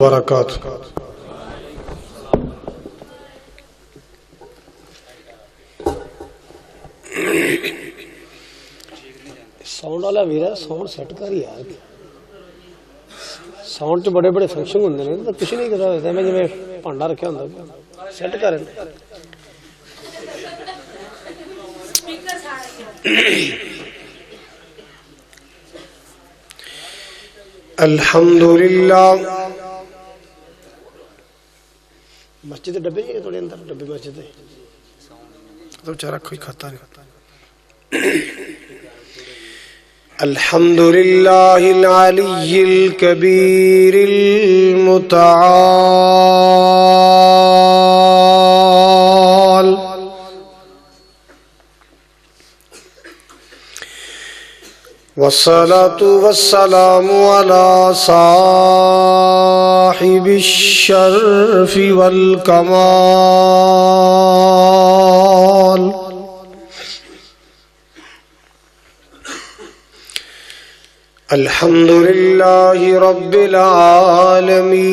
برکاتہ. ساؤنڈ والا vera sound set کر یار. ساؤنڈ چ بڑے بڑے فنکشن ہوندے نے تے کچھ نہیں کردا ہوتا میں جویں بھانڈا رکھیا ہوندا سیٹ کر. الحمدللہ. مسجد ڈبے جی تھوڑے اندر ڈبے مسجد تو چارہ کوئی کھاتا نہیں. الحمدللہ العلی الکبیر المتعال والصلاة والسلام على صاحب الشرف والکمال الحمدللہ رب العالمین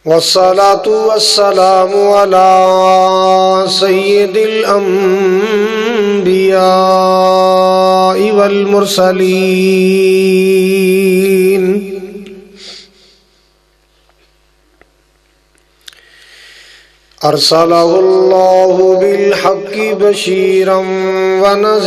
والصلاة والسلام على سید الانبیاء والمرسلین ارسلہ اللہ بالحق بشیرا ونذیرا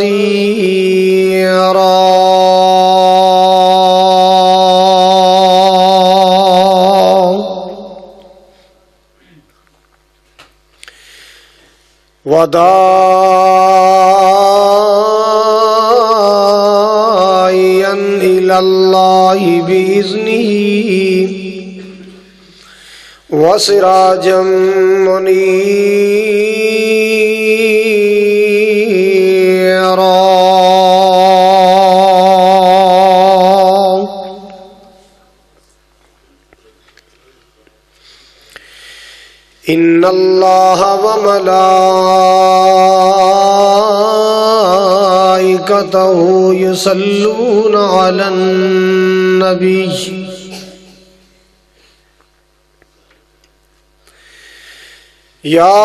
وداعیا الی اللہ بإذنہ وسراجا منیرا ان اللہ وملائکتہ یصلون علی النبی یا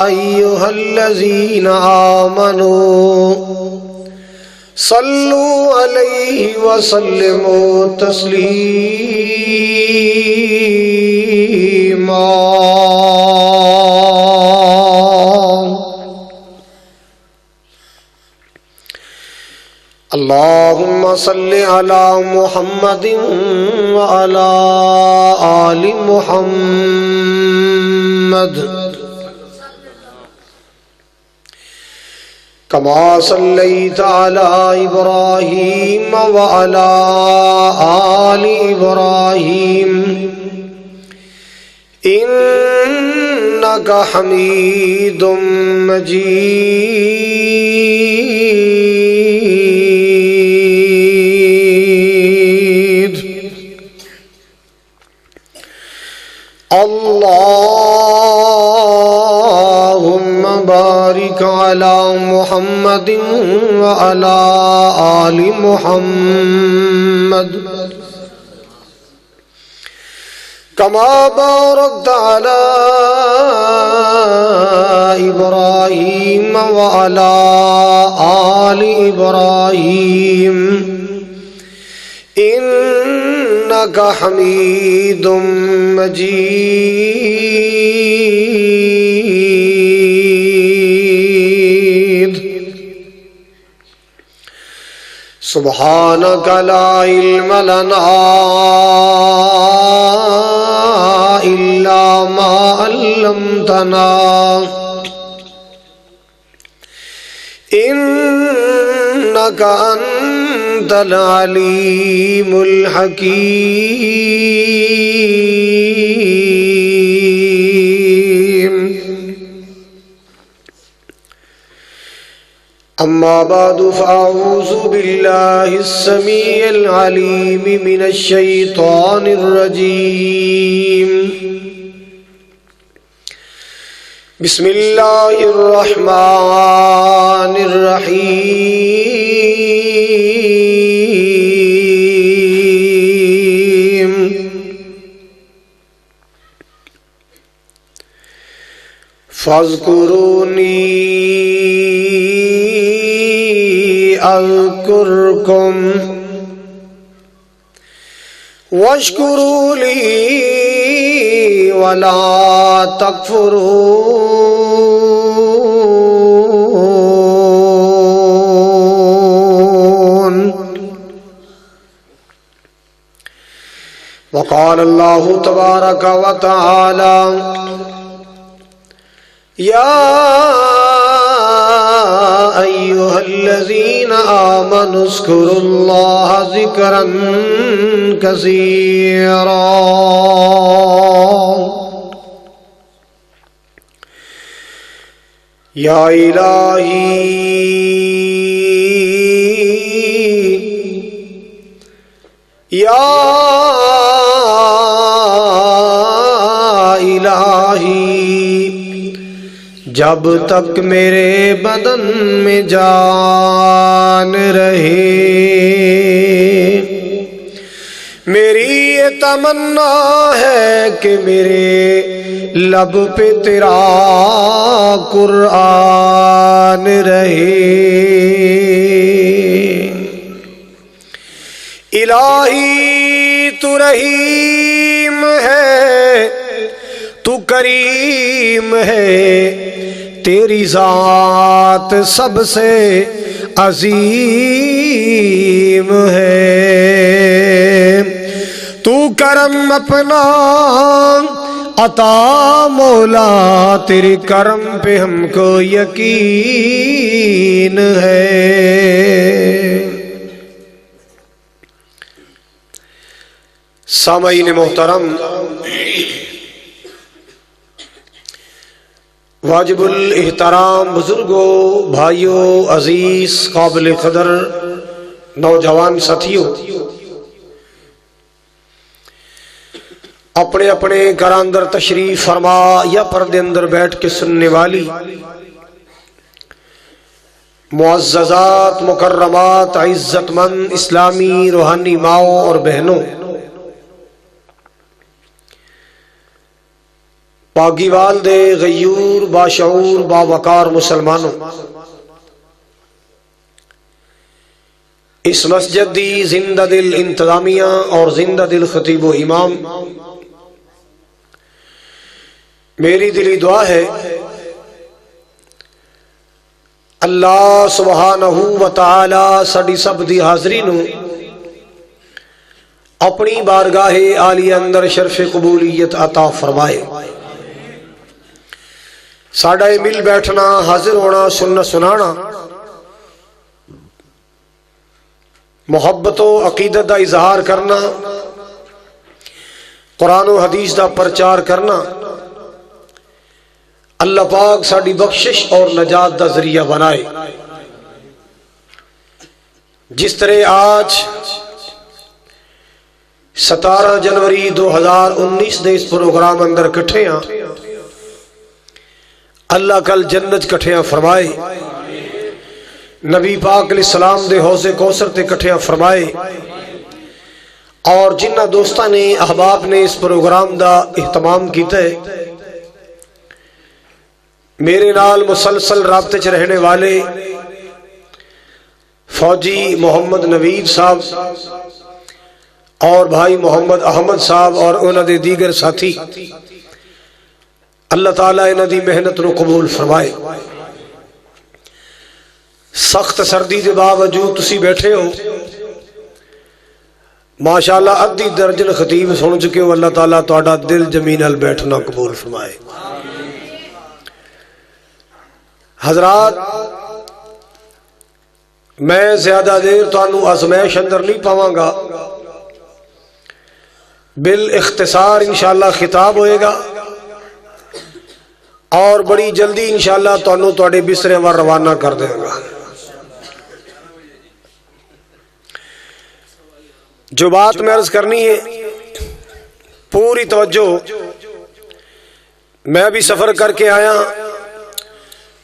ایہا الذین آمنوا صلوا علیہ وسلموا تسلیما اللہم صل علی محمد وعلی آل محمد کما صلیت علی ابراہیم وعلی آل ابراہیم انک حمید مجید. اللہم بارک علی محمد وعلی آل محمد کما بارکت علی ابراہیم وعلی آل ابراہیم انک حمید مجید. سبحانک لا علم لنا الا ما علمتنا انک انت العلیم الحکیم. اما بعد فاعوذ باللہ السمیع العلیم من الشیطان الرجیم بسم اللہ الرحمن الرحیم فاذکرونی اذکرکم واشکروا لی ولا تکفرون وقال اللہ تبارک وتعالی یا ایھا الذین آمنوا اذکروا اللہ ذکرا کثیرا یا الہی یا الہی جب تک میرے بدن میں جان رہے میری یہ تمنا ہے کہ میرے لب پہ تیرا قرآن رہے الہی تو رحیم ہے تو کریم ہے تیری ذات سب سے عظیم ہے تو کرم اپنا عطا مولا تیرے کرم پہ ہم کو یقین ہے سامعین محترم واجب الاحترام بزرگوں بھائیوں عزیز قابل قدر نوجوان ساتھیوں اپنے اپنے گھر اندر تشریف فرما یا پردے اندر بیٹھ کے سننے والی معززات مکرمات عزت مند اسلامی روحانی ماؤں اور بہنوں پاکی والدے غیور باشعور باوقار مسلمانوں اس مسجد دی زندہ دل انتظامیہ اور زندہ دل خطیب و امام میری دلی دعا ہے اللہ سبحانہ و تعالی ساڈی سب دی حاضری نو اپنی بارگاہ عالی اندر شرف قبولیت عطا فرمائے ساڈا مل بیٹھنا حاضر ہونا سننا سنانا محبت و عقیدت دا اظہار کرنا قرآن و حدیث دا پرچار کرنا اللہ پاک ساڈی بخشش اور نجات دا ذریعہ بنائے جس طرح آج 17 جنوری 2019 دے اس پروگرام اندر کٹھے ہیں اللہ کل جنت کٹھیاں فرمائے نبی پاک علیہ السلام دے حوض کوثر تے کٹھیاں فرمائے اور جنہ دوستاں نے احباب نے اس پروگرام دا اہتمام کیتا ہے میرے نال مسلسل رابطے چ رہنے والے فوجی محمد نوید صاحب اور بھائی محمد احمد صاحب اور انہاں دے دیگر ساتھی اللہ تعالیٰ انہاں دی محنت نو قبول فرمائے سخت سردی دے باوجود تسی بیٹھے ہو ماشاءاللہ ادھی درجن خطیب سن چکے ہو اللہ تعالیٰ تہاڈا دل جمین نال بیٹھنا قبول فرمائے حضرات میں زیادہ دیر تانوں آزمائش اندر نہیں پاواں گا بالاختصار انشاءاللہ خطاب ہوئے گا اور بڑی جلدی انشاءاللہ تانوں تواڈے بسترے ور روانہ کر دیں گا جو بات میں عرض کرنی ہے پوری توجہ میں بھی سفر کر کے آیا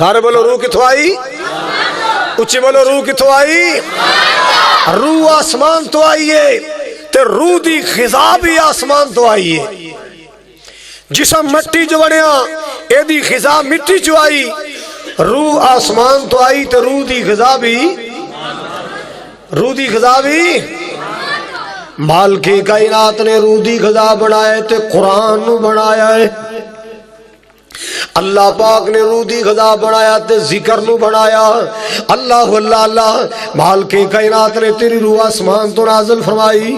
سارے بولو روح کتوں آئی؟ اچھی بولو روح کتوں آئی؟ روح آسمان تو آئیے تے روح دی غذا بھی آسمان تو آئیے. جسم مٹی جو بنیا اے دی غذا مٹی جو آئی، روح آسمان تو آئی تے روح دی غذا بھی مالک کائنات نے روح دی غذا بنائے تے قرآن نو بنایا ہے. اللہ پاک نے روح دی غذا بنایا تے ذکر نو بنایا. اللہ اللہ اللہ مالک کائنات نے تیری روح آسمان تو نازل فرمائی.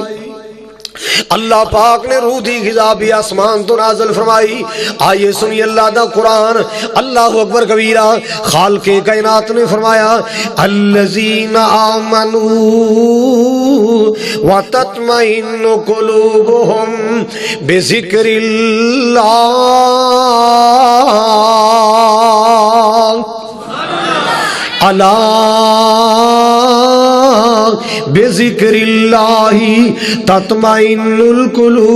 اللہ پاک نے روح دی غذا بھی آسمان تو نازل فرمائی. آئیے سنی اللہ دا قرآن. اللہ اکبر کبیرہ. خالق کائنات نے فرمایا الذین آمنوا وتطمئن قلوبهم بذکر اللہ الا بذکر اللہ تطمئن القلوب.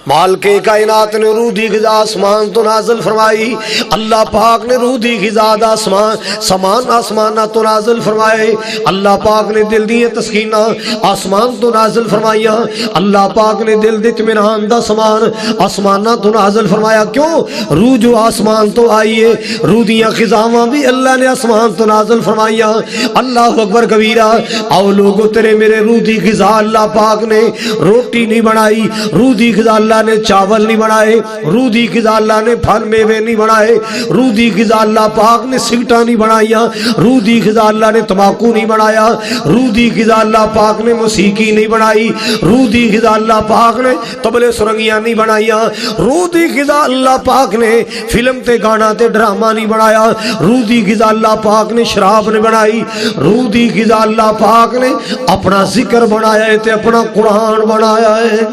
مالک کائنات نے روح دی غذا آسمان تو نازل فرمائی. اللہ پاک نے روح دی غذا دا سامان آسمان تو نازل فرمائے. اللہ پاک نے دل دی تسکینہ آسمان تو نازل فرمائیا. اللہ پاک نے دل دی اطمینان دا سامان آسمان تو نازل فرمایا. کیوں؟ روح جو آسمان تو آئیے، روح دیاں غذاواں بھی اللہ نے آسمان تو نازل فرمائیا. اللہ اکبر کبیرہ. آؤ لوگو تیرے میرے روح دی غذا اللہ پاک نے روٹی نہیں بنائی، روح دی غذا اللہ نے چاول نہیں بنائے، روح دی غذا اللہ نے پھل میوے نہیں بنائے، روح دی غذا اللہ پاک نے سگٹاں نہیں بنائیا، روح دی غذا اللہ نے تمباکو نہیں بنایا، روح دی غذا اللہ پاک نے موسیقی نہیں بنائی، روح دی غذا اللہ پاک نے طبلے سرنگیاں نہیں بنائیا، روح دی غذا اللہ پاک نے فلم تے گانا تے ڈرامہ نہیں بنایا، روح دی غذا اللہ پاک نے شراب نہیں بنائی، روح دی غذا اللہ پاک نے اپنا ذکر بنایا ہے تے اپنا قرآن بنایا ہے.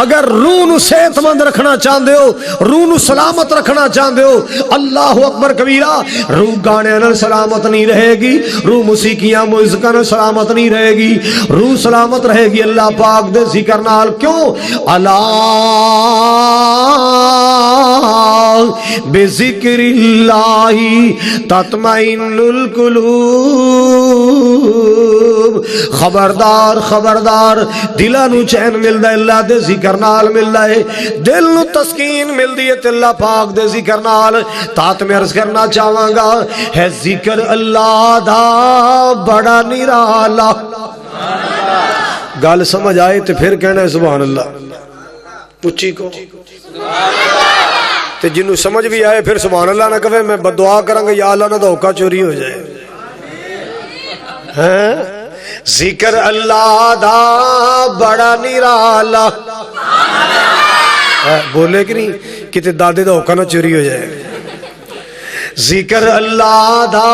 اگر روح نو صحت مند رکھنا چاہتے ہو، روح نو سلامت رکھنا چاہتے ہو، اللہ اکبر کبیرہ، روح گانے نال سلامت نہیں رہے گی، روح موسیقیاں موسیقیاں نال سلامت نہیں رہے گی، روح سلامت رہے گی اللہ پاک دے ذکر نال. کیوں؟ الا بذکر اللہ تطمئن القلوب. خبردار خبردار، دلاں نو چین ملدا اللہ دے ذکر نال ملدا ہے، دل نو تسکین ملدی ہے تے اللہ پاک دے ذکر نال. تات میں عرض کرنا چاہواں گا ہے ذکر اللہ دا بڑا نرالا. گل سمجھ آئے تے پھر کہنا ہے سبحان اللہ اچھی کو. تے جنوں سمجھ بھی آئے پھر سبحان اللہ نہ کہے. میں بدعا کراں گا یا اللہ نہ دھوکا چوری ہو جائے. ذکر اللہ دا بڑا نرالا. بولے کہ نہیں کتے دادے دا ہوکا نہ چوری ہو جائے. ذکر اللہ دا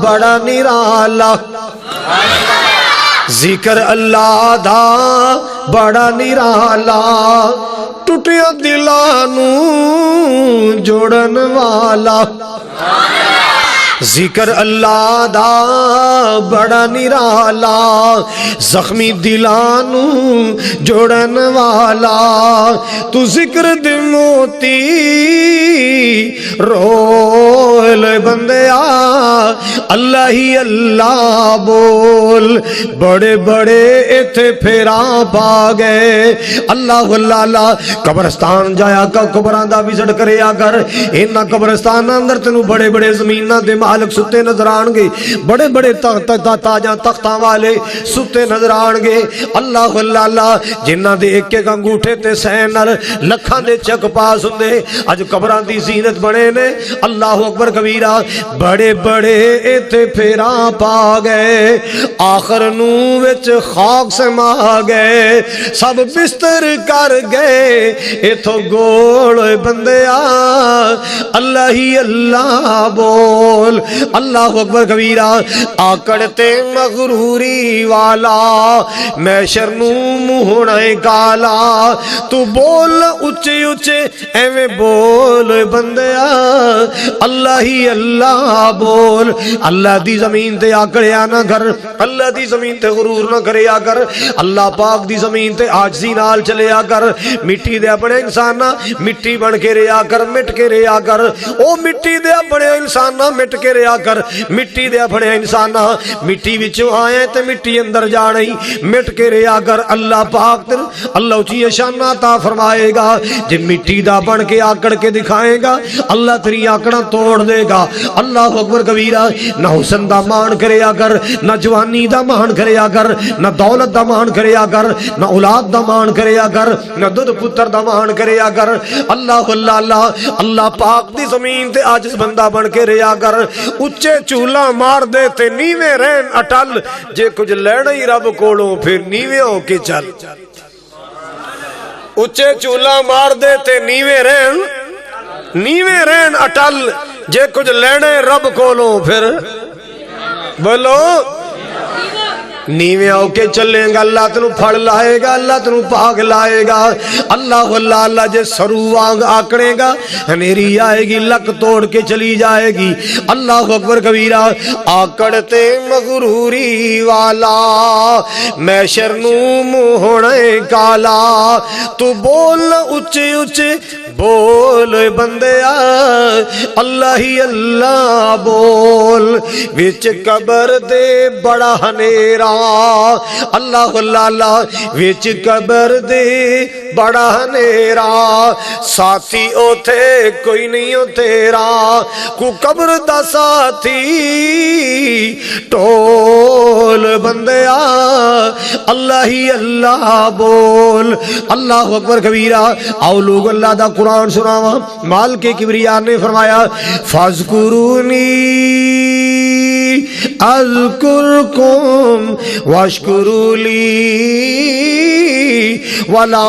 بڑا نرالا، ذکر اللہ دا بڑا نرالا، ٹوٹیا دلانو جوڑن والا. ذکر اللہ دا بڑا نرالا، زخمی دلانو جوڑن والا. تو ذکر دے موتی رول بندیا، اللہ ہی اللہ بول. بڑے بڑے ایتھے پھیرا پا گئے. اللہ اللہ اللہ. قبرستان جایا کا قبران دا وزٹ کرے اگر انہا قبرستان اندر تنو بڑے بڑے زمینہ دے مالک ستے نظر آنگے، بڑے بڑے تاجاں تختاں والے ستے نظر آنگے. اللہ اللہ اللہ. جنہ دے ایک ایک انگوٹھے تے سینر لکھان دے چک پاس ہوندے اج قبران دی زینت بنے نے. اللہ اکبر کبیرہ. بڑے بڑے ایتھے پھیرا پا گئے، آخر نو وچ خاک سما گئے. سب بستر کر گئے ایتھو گوڑ بندیا، اللہ ہی اللہ بول. بول اللہ اکبر کبیرہ آکڑتے مغروری والا میں شرنو ہونا کالا تو بول اچے اچے ایویں بول بندیا اللہ ہی اللہ بول اللہ دی زمین تے آکڑیا نہ کر اللہ دی زمین تے غرور نہ کریا کر اللہ پاک دی زمین تے عاجزی نال چلیا کر مٹی دے اپنے انساناں مٹی بن کے رہیا کر مٹ کے رہیا کر او مٹی دے اپنے انساناں مٹ کے رہیا کر مٹی دے اپنے انساناں مٹی وچوں آئے تے مٹی اندر جانے مٹ کے رہیا کر اللہ پاک تے اللہ اچھی شان عطا فرمائے گا جے مٹی دا بن کے آکڑ کے دکھائے گا اللہ تیری آکڑاں توڑ دے گا اللہ اکبر کبیرہ نہ حسن دا مان کریا کر نہ جوانی دا مان کریا کر نہ دولت دا مان کریا کر نہ اولاد دا مان کریا کر نہ دودھ پتر دا مان کریا کر اللہ اللہ اللہ اللہ پاک دی زمین تے عاجز بندہ بن کے رہیا کر اچے چولا مار دے تے نیویں رہن اٹل جے کچھ لینا ہی رب کولوں پھر نیویں ہو کے چل اچے چولا مار دے تے نیویں رہن اٹل جے کچھ لینے رب کولوں پھر بولو نیویں ہو کے چلیں گا اللہ تنو پھڑ لائے گا اللہ تنو پاک لائے گا اللہ اللہ اللہ جے سرو آنگ آکڑے گا ہنیری آئے گی لک توڑ کے چلی جائے گی اللہ اکبر کبیرہ آکڑتے مغروری والا میں شرنوم ہونے کالا تو بول اچے اچے بول بندیا اللہ ہی اللہ بول وچ قبر دے بڑا ہنیرا اللہ اللہ اللہ وچ قبر دے بڑا ہنیرا ساتھی اوتھے کوئی نہیں ہو تیرا کو قبر دا ساتھی ٹول بندیا اللہ ہی اللہ بول اللہ اکبر کبیرہ آؤ لوگ اللہ دا قرآن سناوا مال کے کبریاء نے فرمایا فاذکرونی اذکرکم واشکروا لی ولا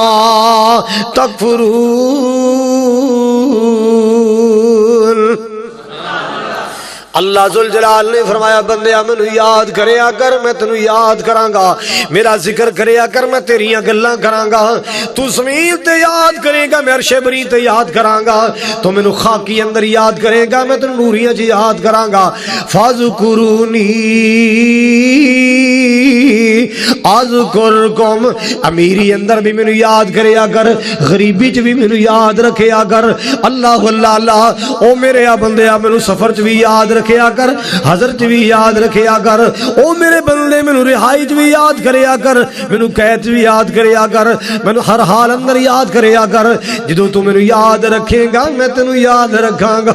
تکفرون اللہ ذوالجلال نے فرمایا بندیا میں نے یاد کریا کر میں تنو یاد کراں گا میرا ذکر کریا کر میں تیریاں گلاں کراں گا تو زمین تے یاد کرے گا میں عرش بری تے یاد کراں گا تو میں نو خاکی اندر یاد کرے گا میں تنو نوریاں جی یاد کراں گا فاذکرونی اذکرکم امیری اندر بھی میں نو یاد کریا کر غریبی چ بھی میں نو یاد رکھیا کر اللہ اللہ اللہ او میرے بندیا میں نو سفر چ بھی یاد رکھیا کر حضرت بھی یاد رکھیا کر او میرے بندے میں نو رہائی چ بھی یاد کریا کر میں نو قید بھی یاد کریا کر میں نو ہر حال اندر یاد کریا کر جدوں تو میں نو یاد رکھے گا میں تینو یاد رکھاں گا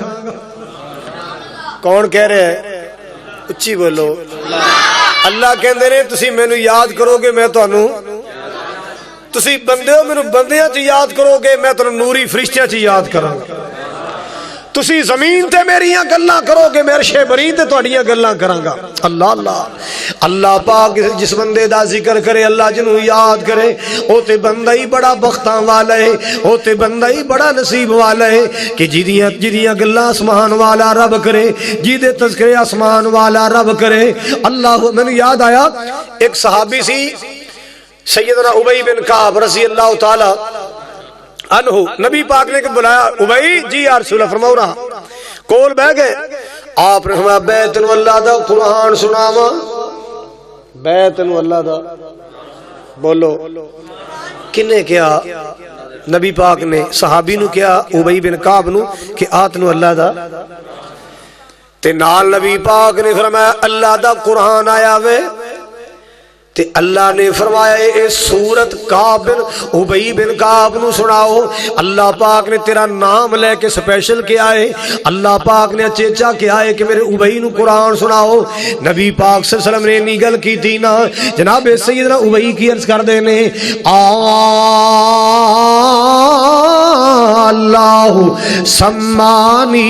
کون کہہ رہے ہیں اچھی بولو اللہ کہندے نے تسی مینوں یاد کرو گے میں تانوں تسی بندے ہو مینوں بندیاں چ یاد کرو گے میں تانوں نوری فرشتیاں چ یاد کراں گا تسی زمین تے میریاں گلاں کرو گے میں عرش بری تے تہاڈیاں گلاں کراں گا اللہ اللہ اللہ پاک جس بندے دا ذکر کرے اللہ جنوں یاد کرے او تے بندہ ہی بڑا بختاں والا ہے او تے بندہ ہی بڑا نصیب والا ہے کہ جدیاں گلاں آسمان والا رب کرے جیدے تذکرے آسمان والا رب کرے اللہ مینوں یاد آیا ایک صحابی سی سیدنا ابی بن کعب رضی اللہ تعالی عنہ نبی پاک نے بلایا ابی جی یا رسول اللہ فرماؤ رہا کول بہ گئے آپ نے فرمایا بیت اللہ دا قرآن سناوا بیت اللہ دا بولو کنے کیا نبی پاک نے صحابی نو کیا ابی بن کعب نو کہ آت نو اللہ دا تے نال نبی پاک نے فرمایا اللہ دا قرآن آیا وے تے اللہ نے فرمایا اے سورت کعب بن ابی بن کعب نو سناؤ اللہ پاک نے تیرا نام لے کے سپیشل کیا ہے اللہ پاک نے چیچا کیا ہے کہ میرے ابی نو قرآن سناؤ نبی پاک صلی اللہ علیہ وسلم نے نگل کی تھی نا جناب سیدنا ابی کی عرض کر دینے اللہ سمانی.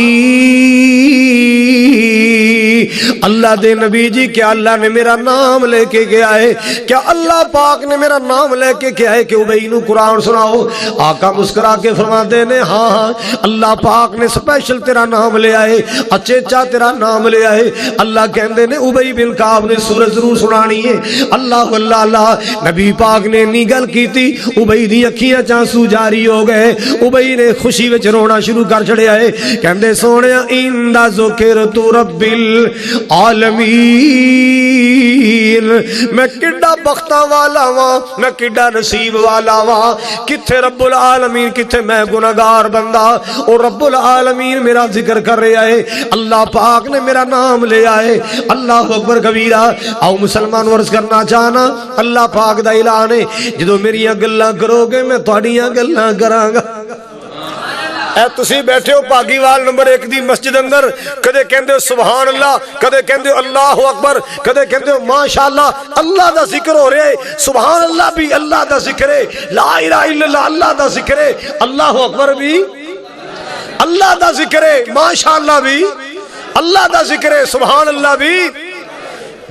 اللہ دے نبی جی کیا اللہ نے میرا نام لے کے گیا ہے؟ کیا اللہ پاک نے میرا نام لے کے کیا ہے کہ ابئی نو قرآن سناؤ؟ آقا مسکرا کے فرماتے نے ہاں ہاں اللہ پاک نے سپیشل تیرا نام لے آئے، اچھا تیرا نام لے آئے. اللہ کہندے نے ابئی بن کعب نے سورت ضرور سنانی ہے. اللہ اللہ اللہ نبی پاک نے نی گل کیتی، ابئی دی اکھیاں چانسو جاری ہو گئے. ابئی نے خوشی وچ رونا شروع کر چھڑیا ہے. کہندے سونیا اندا ذکرت رب العالمین، میں کڈا بختاں والا واں، میں کڈا نصیب والا واں. کتھے رب العالمین، کتھے میں گناہگار بندہ، اور رب العالمین میرا ذکر کر رہا ہے. اللہ پاک نے میرا نام لے آئے. اللہ اکبر کبیرہ. آؤ مسلمان ورز کرنا چاہنا اللہ پاک دا اعلان ہے جدو میریاں گلاں کرو گے میں تہاڈیاں گلاں کراں گا. اے تسی بیٹھے ہو پاگیوال نمبر 1 دی مسجد اندر، کدے کہندے ہو سبحان اللہ، کدے کہندے ہو اللہ اکبر، کدے کہندے ہو ماشاءاللہ. اللہ دا ذکر ہو رہا ہے. سبحان اللہ بھی اللہ دا ذکر ہے، لا الہ الا اللہ اللہ دا ذکر ہے، اللہ اکبر بھی اللہ دا ذکر ہے، ماشاءاللہ بھی اللہ دا ذکر ہے، سبحان اللہ بھی.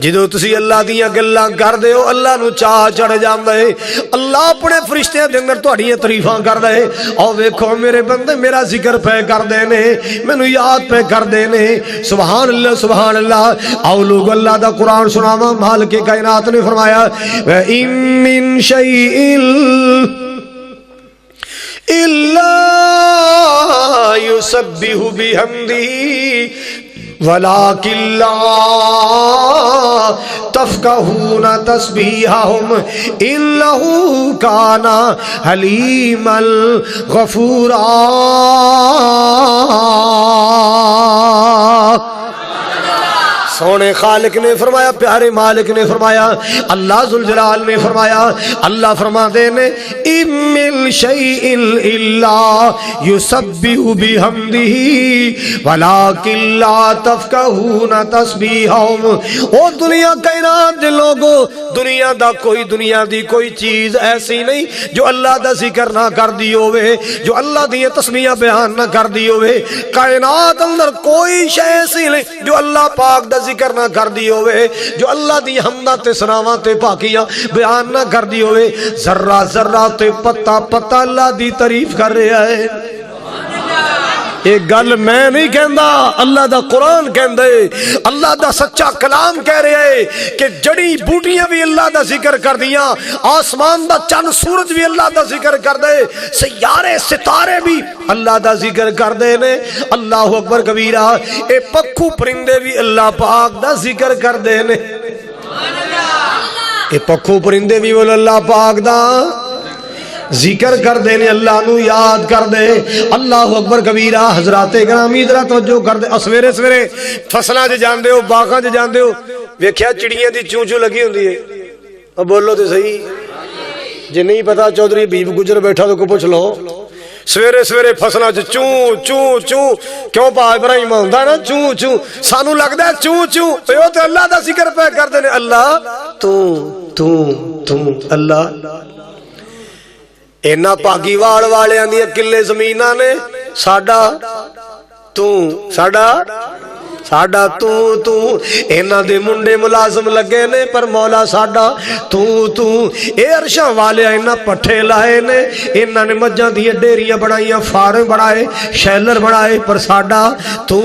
جدو تسی اللہ دیاں گلاں کر دے ہو اللہ نو چاہ چڑھ جاندا ہے. اللہ اپنے فرشتیاں دے اندر تہاڈیاں تعریفاں کردا ہے. او ویکھو میرے بندے میرا ذکر پہ کر دے نے، مینوں یاد پہ کر دے نے. سبحان اللہ سبحان اللہ. آؤ لوگ اللہ دا قرآن سناواں. مالک کائنات نے فرمایا وَإِن مِّن شَيْءٍ إِلَّا يُسَبِّحُ بِحَمْدِهِ وَلَكِنْ لَا تَفْقَهُونَ تَسْبِيحَهُمْ إِنَّهُ كَانَ حَلِيمًا غَفُورًا. سونے خالق نے فرمایا، پیارے مالک نے فرمایا، اللہ ذوالجلال نے فرمایا. اللہ فرماتے نے اِن مِّن شَيْءٍ إِلَّا يُسَبِّحُ بِحَمْدِهِ وَلَكِنْ لَا تَفْقَهُونَ تَسْبِيحَهُمْ. او دنیا کائنات دے لوگو، دنیا دا دنیا دی کوئی چیز ایسی نہیں جو اللہ دا ذکر نہ کر دی ہوئے، جو اللہ دی تسبیحاں بیان نہ کر دی ہوئے. کائنات اندر کوئی شے ایسی نہیں جو اللہ پاک دا ذکر نہ کر دی ہوئے، جو اللہ دی حمدہ تے ثناواں تے پاکیاں بیان نہ کر دی ہوئے. ذرہ ذرہ تے پتہ پتہ اللہ دی تعریف کر رہا ہے. ایک گل میں نہیں کہندا، اللہ دا قرآن کہندا ہے، اللہ دا سچا کلام کہہ رہا ہے کہ جڑی بوٹیاں بھی اللہ دا ذکر کر دیاں، آسمان دا چند سورج بھی اللہ دا ذکر کر دے، سیارے ستارے بھی اللہ دا ذکر کر دے نے. اللہ اکبر کبیرہ. اے پکھو پرندے بھی اللہ پاک دا ذکر کر دے نے. اے پکھو پرندے بھی وہ اللہ پاک دا ذکر کر دے نے، اللہ نو یاد کر دے. اللہ اکبر کبیرہ. حضرات گرامی ذرا توجہ کر دے. سویرے سویرے فصلاں تے جاندے ہو، باغاں تے جاندے ہو، ویکھیا چڑیاں دی چوں چوں لگی ہوندی ہے؟ اب بولو تے صحیح. جے نہیں پتا چودھری حبیب گجر بیٹھا تو کو پوچھ لو. سویرے سویرے فصلاں چ چوں چوں چوں کیوں پا ابراہیم ہوندا نا چوں چوں، سانو لگدا ہے چوں چوں تے او تے اللہ دا ذکر پہ کر دے نے. اللہ تو اللہ. اینا پاگیوال والیاں دی کلے زمیناں نے، ساڈا ساڈا تو اینا دے منڈے ملازم لگے نے، پر مولا ساڈا تو اے عرشاں والے اینا پٹھے لائے نے، اینا نے مجھاں دی ڈیریاں بڑھائیاں، فارم بڑھائے، شیلر بڑھائے، پر ساڈا تو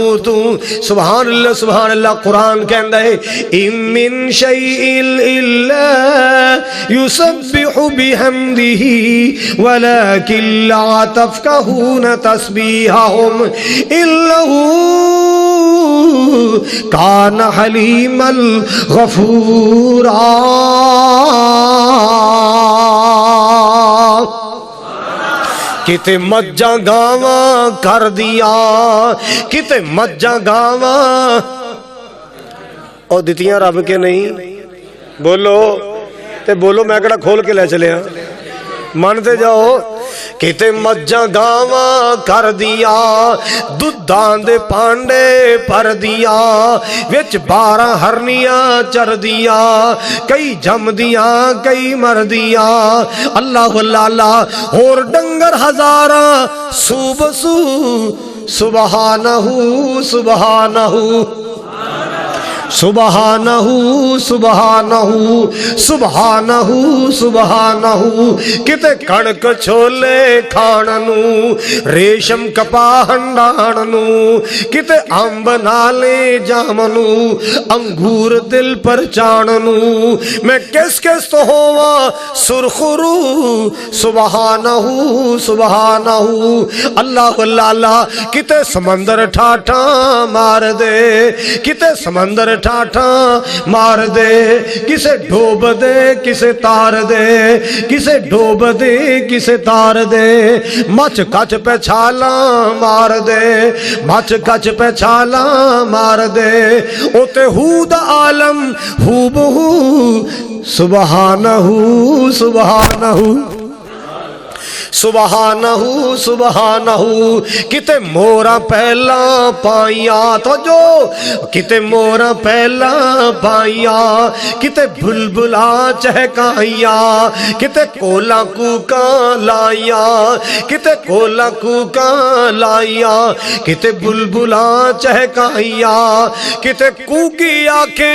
سبحان اللہ سبحان اللہ. قرآن کہندا ہے اِن مِّن شَيْءٍ إِلَّا يُسَبِّحُ بِحَمْدِهِ وَلَكِنْ لَا تَفْقَهُونَ تَسْبِيحَهُمْ إِنَّهُ کان حلیما غفورا. کتے مجھاں گاواں کر دیا، کتے مجھاں گاواں او دتیاں رب کے نہیں. بولو تے بولو، میں کڑا کھول کے لے چلے ہاں. مانتے جاؤ ਕਿਤੇ ਮੱਝਾਂ ਗਾਵਾਂ ਕਰਦੀਆਂ, ਦੁੱਧਾਂ ਦੇ ਭਾਂਡੇ ਭਰਦੀਆਂ, ਵਿੱਚ 12 ਹਰਨੀਆਂ ਚਰਦੀਆਂ, ਕਈ ਜੰਮਦੀਆਂ ਕਈ ਮਰਦੀਆਂ। ਅੱਲਾਹੁ ਅੱਲਾਹ ਹੋਰ ਡੰਗਰ ਹਜ਼ਾਰਾਂ ਸੂਬਸੂ ਸੁਬਹਾਨਹੂ ਸੁਬਹਾਨਹੂ ਸੁਬਹਾਨਹੂ ਸੁਬਹਾਨਹੂ ਸੁਬਹਾਨਹੂ ਸੁਬਹਾਨਹੂ। ਕਿਤੇ ਕਣਕ ਛੋਲੇ ਖਾਣ ਨੂੰ, ਰੇਸ਼ਮ ਕਪਾਹ ਹੰਡਾਣ ਨੂੰ, ਕਿਤੇ ਅੰਬ ਨਾਲੇ ਜਾਮ ਨੂੰ, ਅੰਗੂਰ ਦਿਲ ਪਰਚਾਣ ਨੂੰ। ਮੈਂ ਕਿਸ ਕਿਸ ਤੋਂ ਹੋਵਾਂ ਸੁਰਖਰੂ ਸੁਬਹਾਨਹੂ ਸੁਬਹਾਨਹੂ। ਅੱਲਾਹੁ ਅੱਲਾਹ ਕਿਤੇ ਸਮੰਦਰ ਠਾਠਾਂ ਮਾਰ ਦੇ, ਕਿਤੇ ਸਮੰਦਰ ਠਾਠਾਂ ਮਾਰ ਦੇ, ਕਿਸੇ ਡੋਬ ਦੇ ਕਿਸੇ ਤਾਰ ਦੇ, ਕਿਸੇ ਡੋਬ ਦੇ ਕਿਸੇ ਤਾਰ ਦੇ। ਮੱਚ ਕੱਚ ਪੈ ਛਾਲਾਂ ਮਾਰ ਦੇ, ਮੱਚ ਕੱਚ ਪੈ ਛਾਲਾਂ ਮਾਰ ਦੇ। ਉਤੇ ਹੂ ਦਾ ਆਲਮ ਹੂ ਬਹੂ ਸੁਬਹਾਨਹੂ ਸੁਬਹਾਨਹੂ ਸੁਬਹਾਨਹੂ ਸੁਬਹਾਨਹੂ। ਕਿਤੇ ਮੋਰਾਂ ਪਹਿਲਾਂ ਪਾਈਆਂ ਤਾਂ ਜੋ, ਕਿਤੇ ਮੋਰਾਂ ਪਹਿਲਾਂ ਪਾਈਆਂ, ਕਿਤੇ ਬੁਲਬੁਲਾਂ ਚਹਿਕਾਈਆਂ, ਕਿਤੇ ਕੋਲਾਂ ਕੂਕਾਂ ਲਾਈਆਂ, ਕਿਤੇ ਕੋਲਾਂ ਕੂਕਾਂ ਲਾਈਆਂ, ਕਿਤੇ ਬੁਲਬੁਲਾਂ ਚਹਿਕਾਈਆਂ, ਕਿਤੇ ਕੂਕੀ ਆਖੇ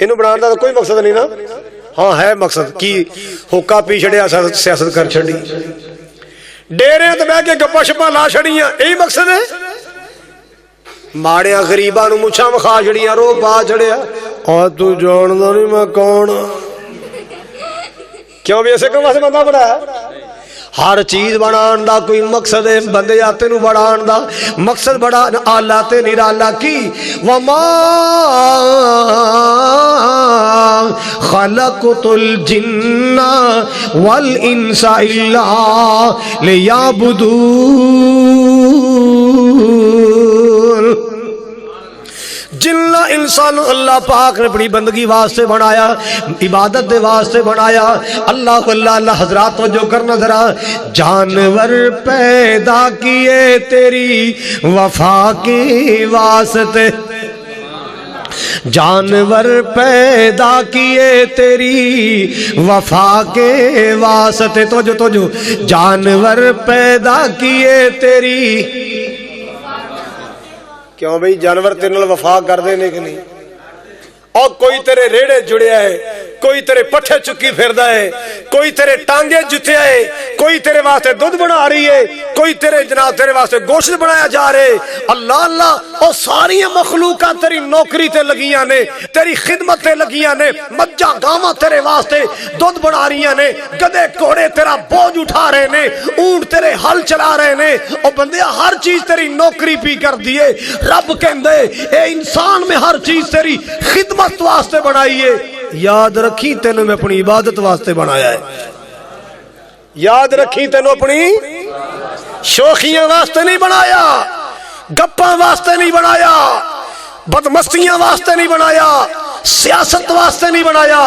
ਇਹਨੂੰ ਬਣਾਉਣ ਦਾ ਕੋਈ ਮਕਸਦ ਨਹੀਂ ਨਾ। ਹਾਂ ਹੈ ਮਕਸਦ ਕੀ, ਹੋਕਾ ਪੀ ਛੜਿਆ, ਸਿਆਸਤ ਕਰ ਛੱਡੀ, ਡੇਰਿਆਂ ਤੇ ਬਹਿ ਕੇ ਗੱਪਾਂ ਛੱਪਾਂ ਲਾ ਛੜੀਆਂ, ਇਹੀ ਮਕਸਦ ਹੈ। ਮਾੜਿਆਂ ਗਰੀਬਾਂ ਨੂੰ ਮੁੱਛਾਂ ਵਿਖਾ ਛੜੀਆਂ, ਰੋ ਪਾ ਛੜਿਆ, ਆ ਤੂੰ ਜਾਣਦਾ ਨਹੀਂ ਮੈਂ ਕੌਣ। ਕਿਉਂ ਵੀ ਇਸੇ ਕੰਮ ਵਾਸਤੇ ਬੰਦਾ ਬਣਾਇਆ। ہر چیز بنان دا کوئی مقصد ہے، بندے آتے نو بڑھان دا مقصد بڑا آلہ تے نرالا کی وما خلقت الجن والانس الا لیعبدون۔ جن انسان اللہ پاک نے اپنی بندگی واسطے بنایا، عبادت دے واسطے بنایا۔ اللہ اللہ حضرات توجہ کرنا ذرا، جانور پیدا کیے تیری وفا کے واسطے، جانور پیدا کیے تیری وفا کے واسطے، توجہ جانور پیدا کیے تیری، کیوں بھئی جانور تیرے نال وفا کر دینے کہ نہیں؟ اور کوئی تیرے ریڑے جڑیا ہے، کوئی تیرے پٹھے چکی پھردا ہے، کوئی تیرے ٹانگے جتیا ہے، کوئی تیرے واسطے دودھ بنا رہی ہے، کوئی تیرے جناب تیرے واسطے گوشت بنایا جا رہے۔ اللہ اللہ، اور ساری مخلوقات تیری نوکری تے لگیاں نے، تیری خدمت تے لگیاں نے، مجھا گاواں تیرے واسطے دودھ بنا رہی نے، گدے گھوڑے تیرا بوجھ اٹھا رہے نے، اونٹ تیرے ہل چلا رہے نے، اور بندیا ہر چیز تیری نوکری پی کر دیے۔ رب کہندے اے انسان میں ہر چیز تیری خدمت واسطے بنائی ہے، یاد رکھی تینوں میں اپنی عبادت واسطے بنایا ہے، یاد رکھی تینوں اپنی شوخیاں واسطے نہیں بنایا، گپاں واسطے نہیں بنایا، بدمستیاں واسطے نہیں بنایا، سیاست واسطے نہیں بنایا۔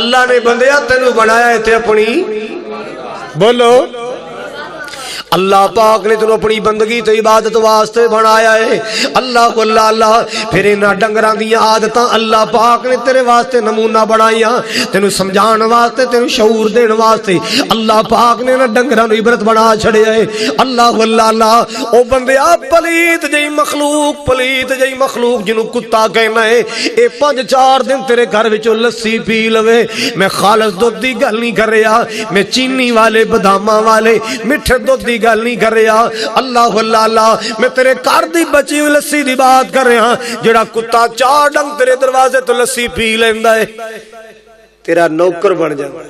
اللہ نے بندیا تینوں بنایا ہے تے اپنی، بولو اللہ پاک نے تینوں اپنی بندگی تے عبادت واسطے بنایا ہے۔ اللہ اللہ اللہ، پھر انہاں ڈنگراں دیاں عادتاں اللہ پاک نے تیرے واسطے نمونہ بنائیاں، تینوں سمجھان واسطے، تینوں شعور دین واسطے اللہ پاک نے انہاں ڈنگراں نوں عبرت بنا چھڑیا ہے۔ اللہ اللہ اللہ، او بندیا پلیت جئی مخلوق، پلیت جئی مخلوق جنوں کتا کہنا ہے، اے 5-4 دن تیرے گھر وچوں لسی پی لوے، میں خالص دودھ دی گل نہیں کر رہا، میں چینی والے باداماں والے میٹھے دودھ دی گل نہیں کر رہا۔ اللہ اللہ اللہ، میں تیرے گھر دی بچی ہوئی لسی دی بات کر رہا، جڑا کتا 4 ڈنگ تیرے دروازے تو لسی پی لیندا ہے، تیرا نوکر بن جاندا ہے،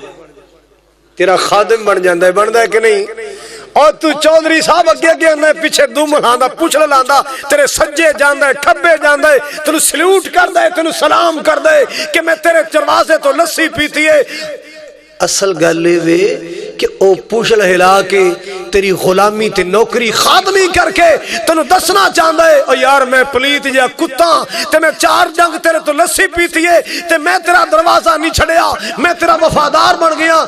تیرا خادم بن جاندا ہے، بندا ہے کہ نہیں؟ اور تو چودھری صاحب اگے اگے آندا ہے، پیچھے دم لاندا، پوچھڑ لاندا، تیرے سجے جاندا ہے، کھبے جاندا ہے، تینوں سلیوٹ کردا ہے، تینوں سلام کردا ہے کہ میں تیرے دروازے تو لسی پیتی ہے۔ اصل گل وے کہ او پوچھل ہلا کے تیری غلامی تے نوکری خادمی کر کے تینوں دسنا چاہندا ہے، او یار میں پلیت جا کتا تے میں 4 ڈنگ تیرے تو لسی پیتی ہے تے میں تیرا دروازہ نہیں چھڑیا، میں تیرا وفادار بن گیا۔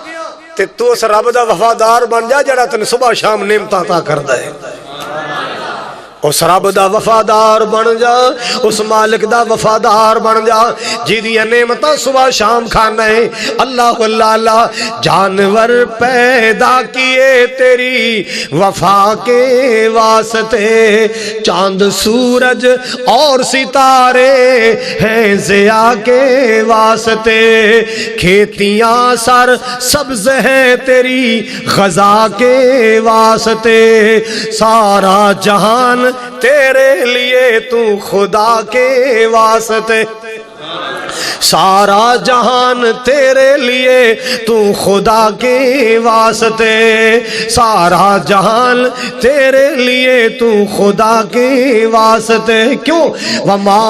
تے تو اس رب دا وفادار بن جا جڑا تینوں صبح شام نعمتاں عطا کردا ہے، اس رب دا وفادار بن جا، اس مالک دا وفادار بن جا جیدیاں نعمتاں صبح شام کھانا ہے۔ اللہ اللہ اللہ، جانور پیدا کیے تیری وفا کے واسطے، چاند سورج اور ستارے ہیں ضیاء کے واسطے، کھیتیاں سر سبز ہیں تیری غذا کے واسطے، سارا جہان تیرے لیے تو خدا کے واسطے، سارا جہان تیرے لیے تو خدا کے واسطے، سارا جہان تیرے لیے تو خدا کے واسطے۔ کیوں؟ وما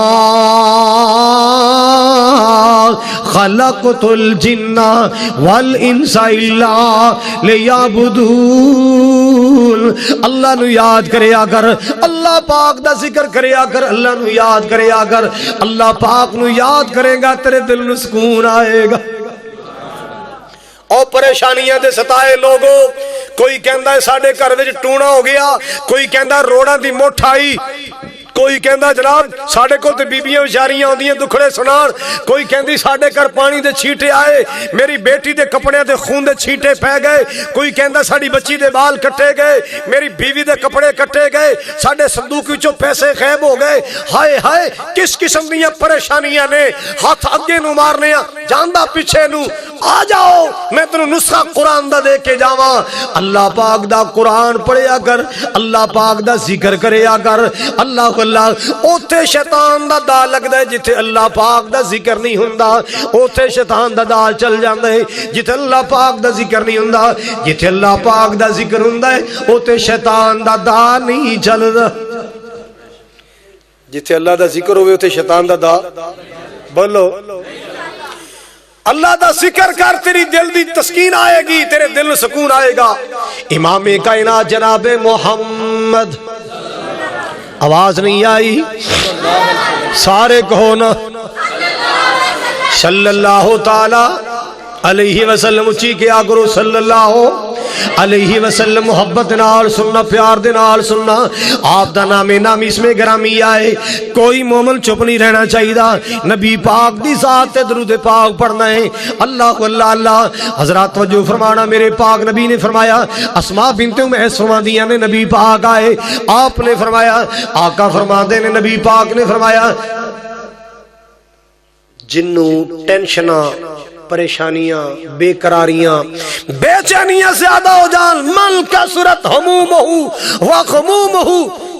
خلقت الجن والانس الا لیعبدون۔ اللہ نو یاد کریا کر، اللہ پاک دا ذکر کریا کر، اللہ نو یاد کریا کر، اللہ پاک نو یاد کرے گا تیرے دل نو سکون آئے گا۔ اور پریشانیاں دے ستائے لوگوں، کوئی کہندا ہے ساڈے گھر وچ ٹونا ہو گیا، کوئی کہندا روڑاں دی مٹھ آئی، کوئی کہندا جناب ساڈے کول تے بیبیاں بیچاریاں آندیاں دکھڑے سنان، کوئی کہندی ساڈے گھر پانی دے چھیٹے آئے، میری بیٹی دے کپڑے تے خون دے چھیٹے پے گئے، کوئی کہندا ساڈی بچی دے بال کٹے گئے، میری بیوی دے کپڑے کٹے گئے، ساڈے صندوق وچوں پیسے غائب ہو گئے۔ ہائے ہائے کس قسم دیاں پریشانیاں نے، ہاتھ اگے نو مارنے جاندا پیچھے نو، آ جاؤ میں تینوں نسخہ قرآن دا دے کے جاواں۔ اللہ پاک دا قرآن پڑھیا کر، اللہ پاک دا ذکر کریا کر، اللہ اوتھے شیطان دا دا لگدا ہے، جتھے اللہ پاک دا ذکر نہیں ہوندا اوتھے شیطان دا دا چل جاندا ہے، جتھے اللہ پاک دا ذکر نہیں ہوندا، جتھے اللہ پاک دا ذکر ہوندا ہے اوتھے شیطان دا دا نہیں چلدا۔ جتھے اللہ دا ذکر ہوئے اوتھے شیطان دا دا، بولو اللہ دا ذکر کر، تیری دل دی تسکین آئے گی، تیرے دل میں سکون آئے گا۔ امام کائنات جناب محمد، آواز نہیں آئی؟ سارے کہو نا صلی اللہ تعالی علیہ وسلم، اچھی کیا کرو صلی اللہ علیہ وسلم، محبت نال سننا، پیار دے نال سننا، آپ دا نام نامی اس میں گرامی آئے، کوئی مومن چپ نہیں رہنا چاہیے، نبی پاک دی ذات تے درود پاک پڑھنا ہے۔ اللہ اللہ اللہ، حضرات توجہ فرمانا، میرے پاک نبی نے فرمایا، اسماء بنت امیس فرما دیا نے، نبی پاک آئے، آپ نے فرمایا، آقا فرما دے نے، نبی پاک نے فرمایا، جنوں ٹینشناں، پریشانیاں، بے قراریاں، بے چینیاں زیادہ ہو جان، من کثرت ہمومہ وغمومہ،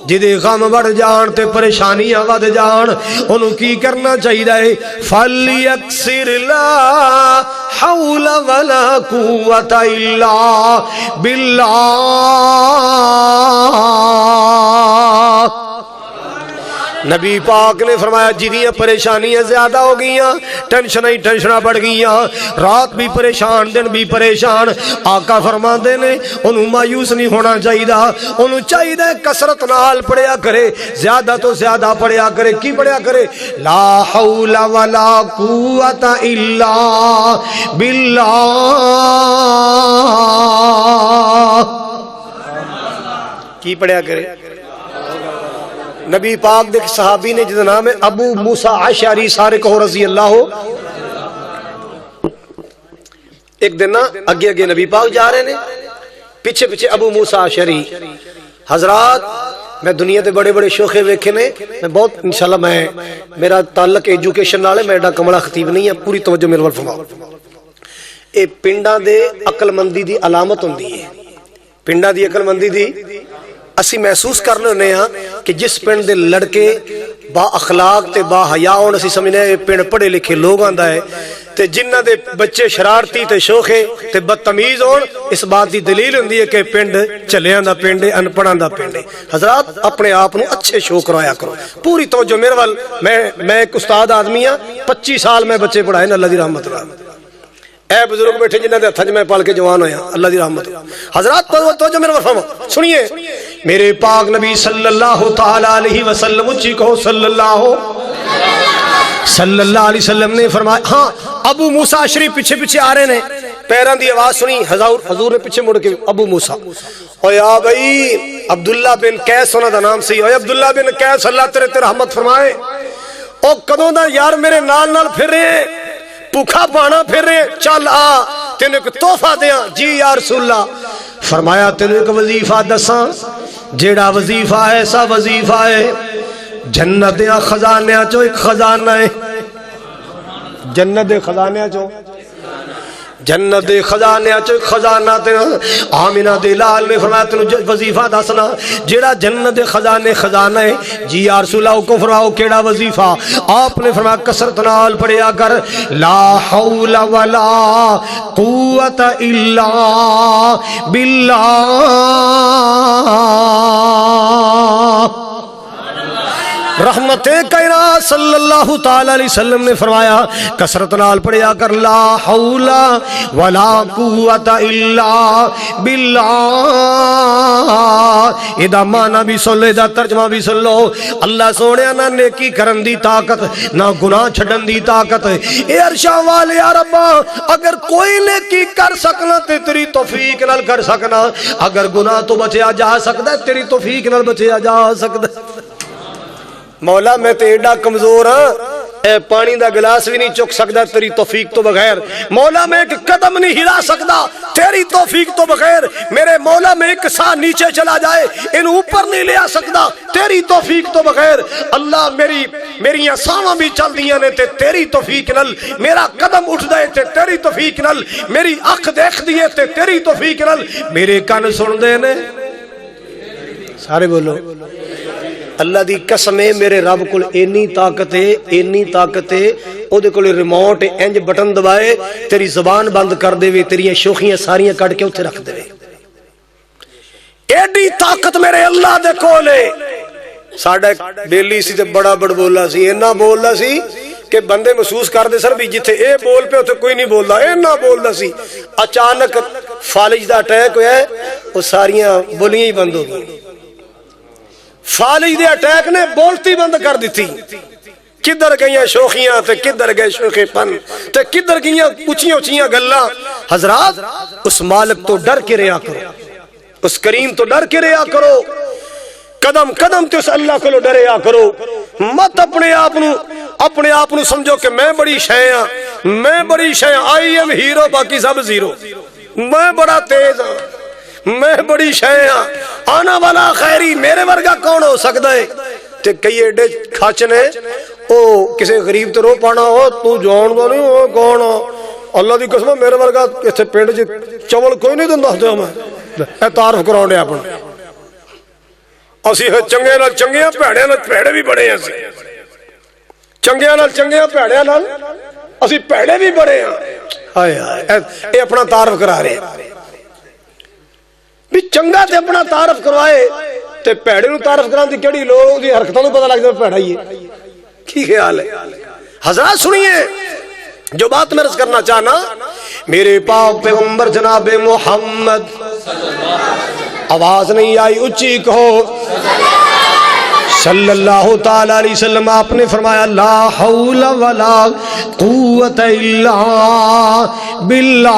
جدے غم بڑھ جان تے پریشانیاں ود جان، انہوں کی کرنا چاہیے، فَلْيَكْسِرْ لَا حَوْلَ وَلَا قُوَّةَ إِلَّا بِاللَّهِ۔ نبی پاک نے فرمایا جدیاں پریشانیاں زیادہ ہو گئیاں، ٹینشنیں ہی ٹینشناں بڑھ گئیاں، رات بھی پریشان دن بھی پریشان، آقا فرما دے نے انہوں مایوس نہیں ہونا چاہیے، انہوں چاہیے کثرت نال پڑھیا کرے، زیادہ تو زیادہ پڑھیا کرے، کی پڑھیا کرے، لا حول ولا قوت الا باللہ۔ کی پڑھیا کرے؟ نبی پاک دیکھ صحابی نے جدا نام ہے ابو موسیٰ اشعری، سارے کہو رضی اللہ ہو۔ ایک دن نا اگے اگے نبی پاک جا رہے نے، پیچھے پیچھے ابو موسیٰ اشعری۔ حضرات میں دنیا دے بڑے بڑے شوخے ویکھے نے، میں بہت انشاءاللہ میرا تعلق ایجوکیشن نال ہے، میں ایڈا کملا خطیب نہیں ہے، پوری توجہ میرے ول فرماؤ۔ اے پنڈاں دے عقل مندی دی علامت ہوندی ہے، پنڈاں دی عقل مندی دی اسی محسوس کرنے ہونے ہاں کہ جس پنڈ دے لڑکے با اخلاق تے با حیا ہون، اسی سمجھنے ہیں پنڈ پڑھے لکھے لوگ آندا ہے، تے جنہ دے بچے شرارتی تے شوخے تے بدتمیز ہون، اس بات دی دلیل ہوندی ہے کہ پنڈ چلیاں دا پنڈ ہے، ان پڑھاں دا پنڈ ہے۔ حضرات اپنے آپ نو اچھے شوق رہا کرو، پوری توجہ میرے وال، میں ایک استاد آدمی ہاں، 25 سال میں بچے پڑھائے نا، اللہ دی رحمت اللہ۔ اے بزرگ بیٹھے جنہ دے ہتھاں میں پال کے جوان ہویا، اللہ دی رحمت۔ حضرات توجہ میرے وال فرماؤ، سنیے، میرے پاک نبی صلی اللہ تعالی علیہ وسلم، اچھی کہو صلی اللہ علیہ وسلم نے فرمایا، ہاں ابو موسیٰ اشعری پیچھے پیچھے آ رہے نے، پیران دی آواز سنی، حضور نے پیچھے مڑ کے ابو موسیٰ، او یا بھائی عبداللہ بن قیس ہونا دا نام سی، او عبداللہ بن قیس اللہ تیرے رحمت فرمائے، او کدوں دا یار میرے نال نال پھر رہے، پوکھا پانا پھر رہے، چل آ تینوں ایک تحفہ دیاں، جی یا رسول اللہ۔ فرمایا تینوں ایک وظیفہ دساں، جیڑا وظیفہ ایسا وظیفہ ہے، جنت دے خزانیاں چو ایک خزانہ ہے، جنت دے خزانیاں چو، جنت دے خزانیاں چو ایک خزانہ تینا۔ آمینہ دے لال میں فرمایا تینوں وظیفہ دسنا، جیڑا جنت دے خزانہ ہے، جی یا رسول اللہ کو فرماؤ کیڑا وظیفہ؟ آپ نے فرمایا کثرت نال پڑھیا کر، لا حول ولا قوت الا باللہ۔ رحمت کائنات صلی اللہ تعالی علیہ وسلم نے فرمایا کثرت نال پڑھیا کر، لا حول ولا قوت الا باللہ۔ ادا معنی بھی سن لو، ادا ترجمہ بھی سن لو، اللہ سونے نہ نیکی کرن دی طاقت، نہ گناہ چھڈن دی طاقت، اے عرشاں والے یا ربا اگر کوئی نیکی کر سکنا تے تیری توفیق نال کر سکنا، اگر گناہ تو بچیا جا سکتا ہے تیری توفیق نال بچیا جا سکتا ہے۔ مولا میں تے ایڈا کمزور ہاں اے پانی دا گلاس بھی نہیں چک سکتا تیری توفیق تو بغیر، مولا میں ایک قدم نہیں ہلا سکتا تیری توفیق تو بغیر، میرے مولا میں ایک سا نیچے چلا جائے ان اوپر نہیں لے آ سکتا تیری توفیق تو بغیر، اللہ میری ساواں بھی چل دیاں نے تے تیری توفیق نل، میرا قدم اٹھ دے تے تیری توفیق نل، میری اکھ دیکھ دیے تے تیری توفیق نل، میرے کان سن دے نے، سارے بولو اللہ دی قسم ہے میرے رب کول اینی طاقت ہے او دے کول ریموٹ انج بٹن دبائے تیری زبان بند کر دے وے، تیری شوخیاں ساریاں کٹ کے اوتھے رکھ دے وے، ایڈی طاقت میرے اللہ دے کول ہے۔ ساڈا بیلی سی تے بڑا بڑ بولا سی، اینا بولدا سی کہ بندے محسوس کر دے سر بھی جتھے اے بول پہ اوتھے کوئی نہیں بولدا، اینا بولدا سی، اچانک فالج دا اٹیک ہویا ہے او ساریاں بولیاں ہی بند ہو گئی، فالج دے اٹیک نے بولتی بند کر دیتی، کدھر گئیاں شوخیاں تے کدھر گئے شوخے پن تے کدھر گئیاں اونچیاں اونچیاں گلاں۔ حضرات اس مالک تو ڈر کے رہا کرو، اس کریم تو ڈر کے رہا کرو، قدم قدم تے اس اللہ کو ڈریا کرو، مت اپنے آپ نو سمجھو کہ میں بڑی شے ہاں، میں بڑی شے ہاں، آئی ایم ہیرو باقی سب زیرو، میں بڑا تیز ہاں، میں بڑی شے ہاں، آنا والا خیری میرے ورگا کون ہو سکتا ہے؟ تے کئی ایڈے کھچ نے او کسی غریب تے رو پانا ہو تو جان دا نہیں ہو کون ہو، اللہ دی قسم میرے ورگا اتنے پنڈ چ چول کوئی نہیں دن دس دیا، میں اے تعارف کراؤ ڈیا اپنے، اسی چنگے نال چنگے ہاں بھڑے نال بھڑے بھی بڑے ہیں، چنگے نال چنگے ہاں بھڑے نال اسی بھڑے بھی بڑے ہاں، ہائے ہائے اے اپنا تعارف کرا رہے ہیں بھی چنگا تے اپنا تعارف کروائے تے پیڑے نو تعارف کران دی کیڑی لوگ دی حرکتاں نو پتہ لگ جائے پیڑا ہی ہے، کی خیال ہے؟ حضرات سنیے جو بات میں عرض کرنا چاہنا، میرے پاک پیغمبر جناب محمد، آواز نہیں آئی اچھی کہو صلی اللہ تعالی علیہ وسلم، آپ نے فرمایا لا حول ولا قوت الا باللہ،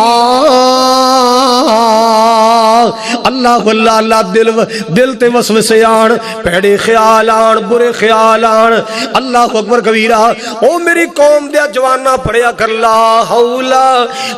اللہ اللہ اللہ دل تے وسوسے آن، پیڑے خیال آن، برے خیال آن، اللہ اکبر کبیرہ، او میری قوم دیا جوانا پڑھیا کر لا حول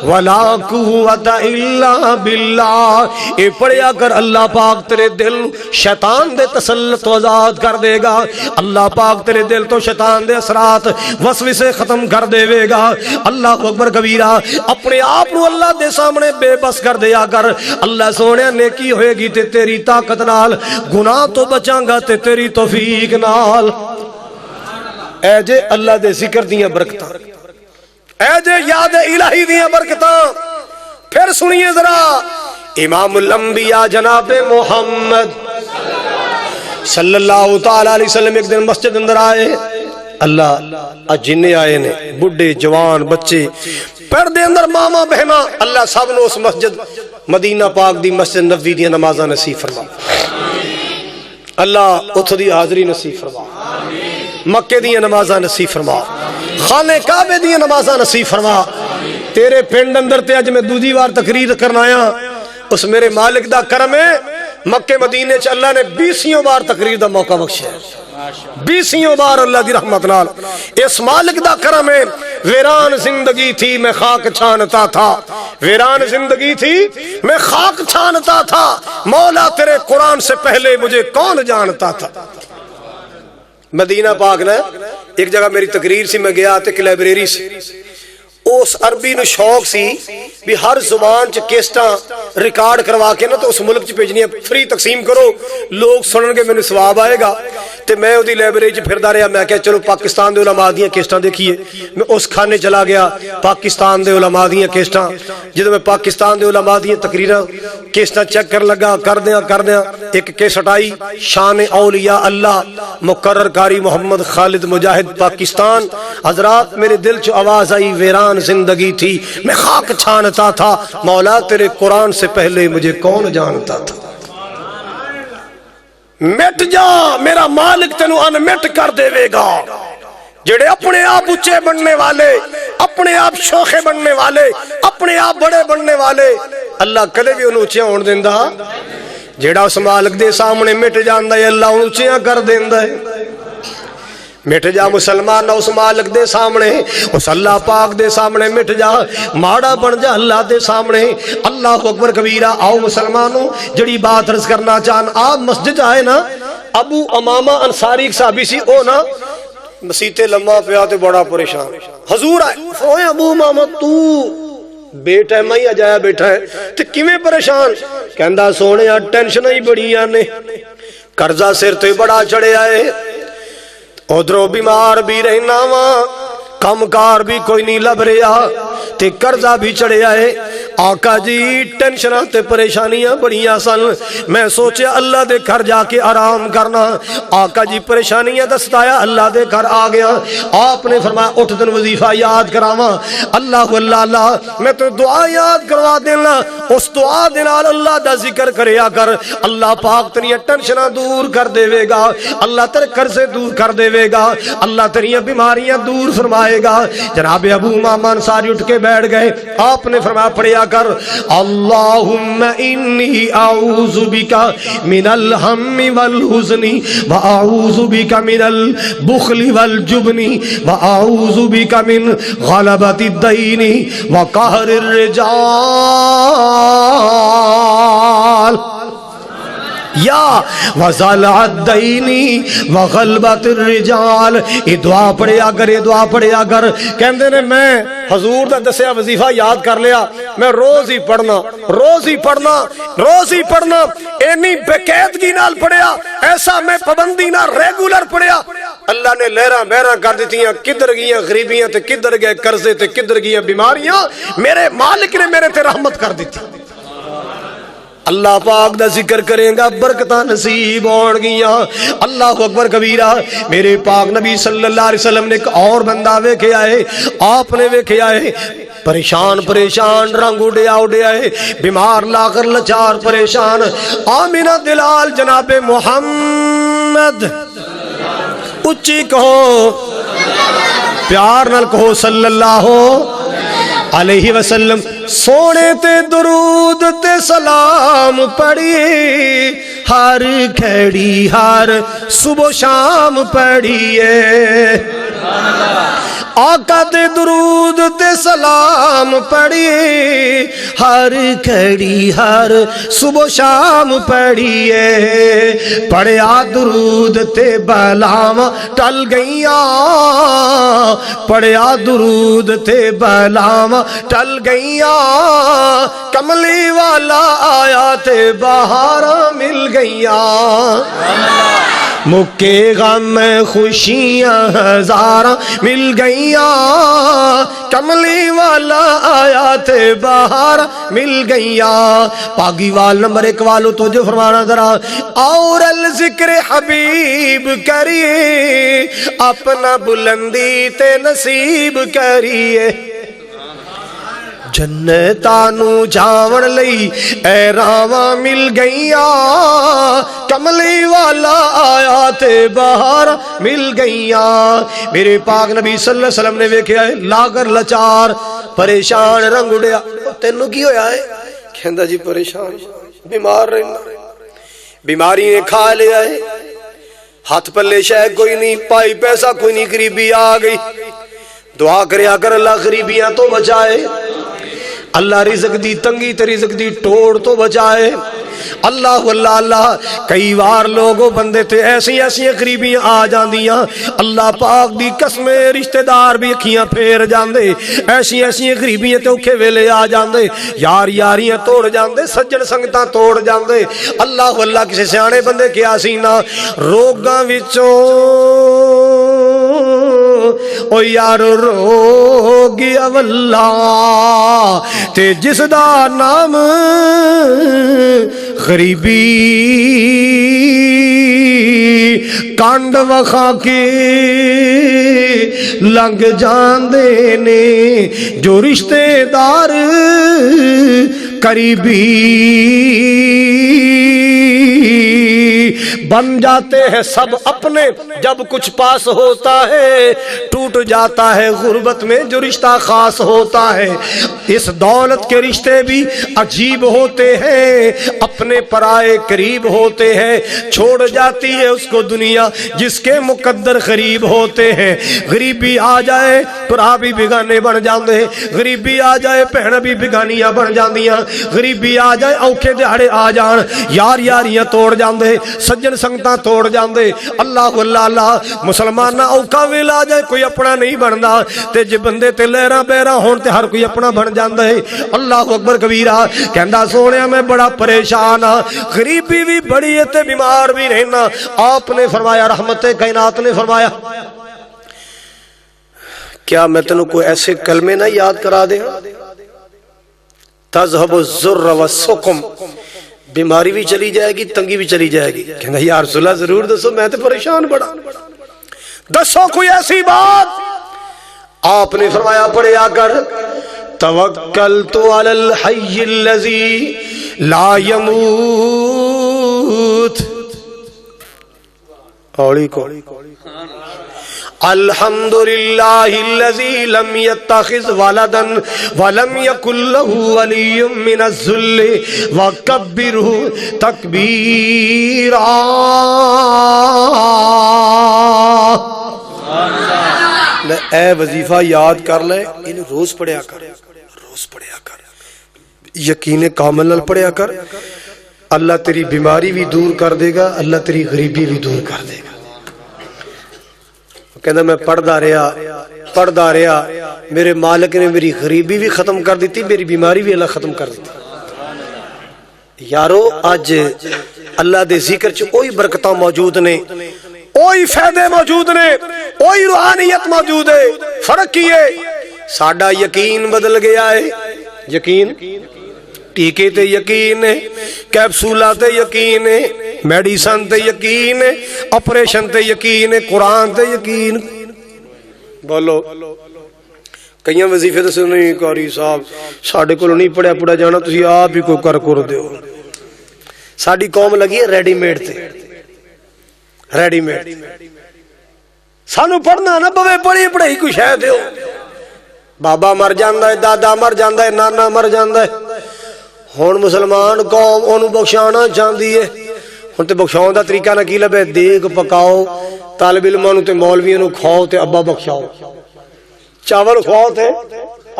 ولا قوت الا باللہ، اے پڑھیا کر، اللہ پاک تیرے دل شیطان دے تسلط وزاد کر دے گا، اللہ پاک تیرے دل تو شیطان دے اثرات وسوسے ختم کر دے گا، اللہ اکبر کبیرہ، اپنے آپ نو اللہ دے سامنے بے بس کر دیا کر، اللہ سونے نیکی ہوئے گی تے تیری طاقت نال، گناہ تو بچاں گا تے تیری توفیق نال، اے جے اللہ دے ذکر دیاں برکتاں، اے جے یاد الہی دیاں برکتاں۔ پھر سنیے ذرا امام الانبیاء جناب محمد صلی اللہ تعالی علیہ وسلم ایک دن مسجد اندر آئے، اللہ جننے آئے نے بڑھے جوان بچے پردے اندر ماما بہنا، اللہ سب نے اس مسجد مدینہ پاک دی مسجد نبوی دی نمازاں نصیب فرما، اللہ اتھو دی حاضری نصیب فرما، مکے دی نمازاں نصیب فرما، خانہ کعبے دی نمازاں نصیب فرما، تیرے پنڈ اندر تے اج میں دوجی بار تقریر کرنا آیا، اس میرے مالک دا کرم ہے، مکے مدینے چ اللہ نے 20 بار تقریر دا موقع بخشیا ہے، 20 بار اللہ دی رحمت نال، اس مالک دا کرم ہے۔ ویران زندگی تھی میں خاک چھانتا تھا، ویران زندگی تھی میں خاک چھانتا تھا، مولا تیرے قرآن سے پہلے مجھے کون جانتا تھا۔ مدینہ پاک نے ایک جگہ میری تقریر سی، میں گیا تے لائبریری سے، اس عربی نو شوق سی بھی ہر زبان چ کیسٹاں ریکارڈ کروا کے نا تو اس ملک چ بھیجنی، فری تقسیم کرو، لوگ سنن گے، مینوں ثواب آئے گا۔ تے میں اودی لائبریری چ پھردا رہیا، میں کہا چلو پاکستان دے علماء دیاں کیسٹاں دیکھیے، میں اس کھانے چلا گیا، پاکستان دے علماء دیاں کیسٹاں، جدوں میں پاکستان دے علماء دیاں تقریراں کیسٹاں چیک کر لگا، کردیاں ایک کیسٹ آئی شان اولیاء اللہ، مقرر قاری محمد خالد مجاہد پاکستان۔ حضرات میرے دل چ آواز آئی، ویران زندگی تھی میں خاک چھانتا تھا، مولا تیرے قرآن سے پہلے مجھے کون جانتا تھا۔ مٹ جا، میرا مالک تینوں ان مٹ کر دے گا۔ جڑے اپنے آپ اچھے بننے والے، اپنے آپ شوخے بننے والے، اپنے آپ بڑے بننے والے، اللہ کدے بھی انہوں اچھے ہون دیندا، جڑا اس مالک دے سامنے مٹ جاندا ہے اللہ انہوں اچھے کر دیندا ہے۔ مٹ جا مسلمان اس مالک دے سامنے، اس اللہ پاک دے سامنے مٹ جا، ماڑا بن جا اللہ دے سامنے۔ اللہ اکبر کبیرہ۔ آؤ مسلمانوں، جڑی بات عرض کرنا چاہن، آپ مسجد آئے نا، ابو امامہ انصاری ایک صحابی سی، او نا مسیتے لمحہ پیا تے بڑا پریشان، حضور آئے، اوے ابو امامہ تو بیٹا ہے، میں اجایا بیٹھا ہے تے کیویں پریشان؟ کہندا سونیا ٹینشن ہی بڑیاں نے، قرضہ سر تے بڑا چڑھیا ہے، ادھروں بیمار بھی رہنا وا، کم کار بھی کوئی نہیں لب رہا تے قرضہ بھی چڑھیا ہے۔ آقا جی ٹینشناں تے پریشانیاں بڑیاں سن، میں سوچیا اللہ دے گھر جا کے آرام کرنا۔ آقا جی پریشانیاں دستایا، اللہ دے گھر آ گیا۔ آپ نے فرمایا اٹھ تن وظیفہ یاد کراواں، اللہ اللہ اللہ، میں تو دعا یاد کروا دینا، اس دعا دے نال اللہ دا ذکر کریا کر، اللہ پاک تیریاں ٹینشناں دور کر دے گا، اللہ تیرے قرضے دور کر دے گا، اللہ تیریاں بیماریاں دور فرمائے گا۔ جناب ابو امامہ انصاری اٹھ کے بیٹھ گئے۔ آپ نے فرمایا پڑھیا کر، اللہم انی اعوذ بک من الہم والحزن واعوذ بک من البخل والجبن واعوذ بک من غلبۃ الدین وقہر الرجال۔ یا وزلع الدین وغلبۃ الرجال۔ یہ دعا پڑھیا کر، یہ دعا پڑھیا کر۔ کہندے نے میں حضور دا دسیا وظیفہ یاد کر لیا، میں روز ہی پڑھنا، روز ہی پڑھنا، روز ہی پڑھنا، اینی بقیدگی نال پڑھیا، ایسا میں پابندی نال ریگولر پڑھیا۔ اللہ نے لہراں بہراں کر دیتیاں، کدھر گئیاں غریبیاں تے کدھر گئے قرضے تے کدھر گئیاں بیماریاں، میرے مالک نے میرے تے رحمت کر دیتی۔ اللہ پاک دا ذکر کریں گا، برکتاں نصیب ہون گیاں۔ اللہ اکبر کبیرہ۔ میرے پاک نبی صلی اللہ علیہ وسلم نے ایک اور بندہ ویکھے آئے، آپ نے ویکھے آئے پریشان پریشان، رنگ اڑیا اڑیا ہے، بیمار لاغر لچار پریشان۔ آمنہ دلال جناب محمد، اچھی کہو، پیار نال کہو صلی اللہ علیہ وسلم۔ سونے تے درود تے سلام پڑھیے، ہر کھڑی ہر صبح شام پڑھیے، آقا تے درود تے سلام پڑھیے، ہر کھڑی ہر صبح شام پڑھیے، پڑھیا درود تے بلاواں ٹل گئیاں، پڑھیا درود تے بلاواں ٹل گئیاں، کملی والا آیا تے بہاراں مل گئیاں، مکے غم خوشیاں ہزاراں مل گئیاں، کملی والا آیا تے بہار مل گئیاں۔ پاگی وال نمبر 1 والو تو جو فرمانا ذرا، اور الذکر حبیب کریے، اپنا بلندی تے نصیب کریے، جنتانو جاون لئی اے راواں مل گئیاں، کملی والا آیا تے بہار مل گئیاں۔ میرے پاک نبی صلی اللہ علیہ وسلم نے ویکھیا ہے لاغر لچار پریشان، رنگ اڑیا، تینوں کی ہویا ہے؟ کہندا جی پریشان، بیمار رہنا، بیماری نے کھا لیا ہے، ہاتھ پلے شے کوئی نہیں، پائی پیسہ کوئی نہیں، غریبی آ گئی۔ دعا کریا کر اللہ غریبیاں تو بچائے، اللہ رزق دی تنگی تے رزق دی ٹوڑ تو بچائے۔ اللہ اللہ اللہ۔ کئی بار لوگوں بندے تے ایسی ایسی غریبیاں آ جاندیاں، اللہ پاک دی قسم رشتہ دار بھی اکھیاں پھیر جاندے، ایسی ایسی غریبیاں تے اوکھے ویلے آ جاندے، یار یاریاں توڑ جاندے، سجن سنگتاں توڑ جاندے۔ اللہ اللہ۔ کسی سیانے بندے کیا سی نا، روگاں وچوں او یار روگ اولا تے جس دا نام غریبی، کانڈ وخا کے لنگ جاندے نے، جو رشتے دار قریبی بن جاتے ہیں سب اپنے جب کچھ پاس ہوتا ہے، ٹوٹ جاتا ہے غربت میں جو رشتہ خاص ہوتا ہے۔ اس دولت کے رشتے بھی عجیب ہوتے ہیں، اپنے پرائے قریب ہوتے ہیں، چھوڑ جاتی ہے اس کو دنیا جس کے مقدر قریب ہوتے ہیں۔ غریبی آ جائے پرا بھی بگانے بن جاندے، غریبی آ جائے بہن بھی بگانیاں بن جاندیاں، غریبی آ جائے اوکھے دہاڑے آ جان یار یاریاں توڑ جاندے، سجن سنگتاں توڑ جاندے۔ اللہ اللہ اللہ مسلمانہ اوکھا ویل آ جائے کوئی اپنا نہیں بندا، تے جے بندے تے لہراں بیراں ہون تے ہر کوئی اپنا بن جاندا ہے۔ اللہ اکبر کبیرہ، کہندا سونیا میں بڑا پریشان ہاں، غریبی بھی بڑی ہے تے بیمار بھی رہنا۔ آپ نے فرمایا، رحمت کائنات نے فرمایا، کیا میں تنوں کوئی ایسے کلمے نہ یاد کرا دے؟ تذہب الذر والسقم، بیماری بھی چلی جائے گی، تنگی بھی چلی جائے گی۔ کہنا یا رسول اللہ ضرور دسو، میں تے پریشان بڑا، دسو کوئی ایسی بات۔ آپ نے فرمایا پڑھیا کر، توکلت علی الحی الذی لا یموت، اولی کو الحمدللہ الذی لم یتخذ ولدا ولم یکن لہ ولی من الذل وکبرہ تکبیرا۔ اے وظیفہ یاد کر لے، انہیں روز پڑھیا کر، روز پڑھیا کر، یقین کامل نال پڑھیا کر، اللہ تیری بیماری بھی دور کر دے گا، اللہ تیری غریبی بھی دور کر دے گا۔ کہنا میں پڑھدا رہا، میرے مالک نے میری غریبی بھی ختم کر دیتی، میری بیماری بھی اللہ ختم کر دیتی۔ یارو آج اللہ دے ذکر چ اوہی برکتاں موجود نے، اوہی فائدے موجود نے، اوہی روحانیت موجود ہے۔ فرق کی ہے؟ ساڈا یقین بدل گیا ہے۔ یقین ٹیکے تے یقین ہے، کیپسولا تے یقین ہے، میڈیسن تے یقین ہے، آپریشن تے یقین ہے، قرآن تے یقین۔ بولو کئی وظیفے تو سن نہیں قاری صاحب ساڈے کول نہیں پڑھیا پڑھا جانا، تسی آپ ہی کو کر دیو۔ ساڈی قوم لگی ہے ریڈی میڈ تے، ریڈی میڈ۔ سانو پڑھنا نہ پوے، پڑھی پڑھائی کوئی شے دیو۔ بابا مر جاندا ہے، دادا مر جاندا ہے، نانا مر جاندا ہے، ہن مسلمان قوم اونوں بخشانا چاہندی ہے۔ ہن تے بخشاؤن دا طریقہ نہ کی لبے، دیگ پکاؤ، طالب علماں نوں تے مولویاں نوں کھاؤ تے ابا بخشاؤ، چاول کھواؤ تے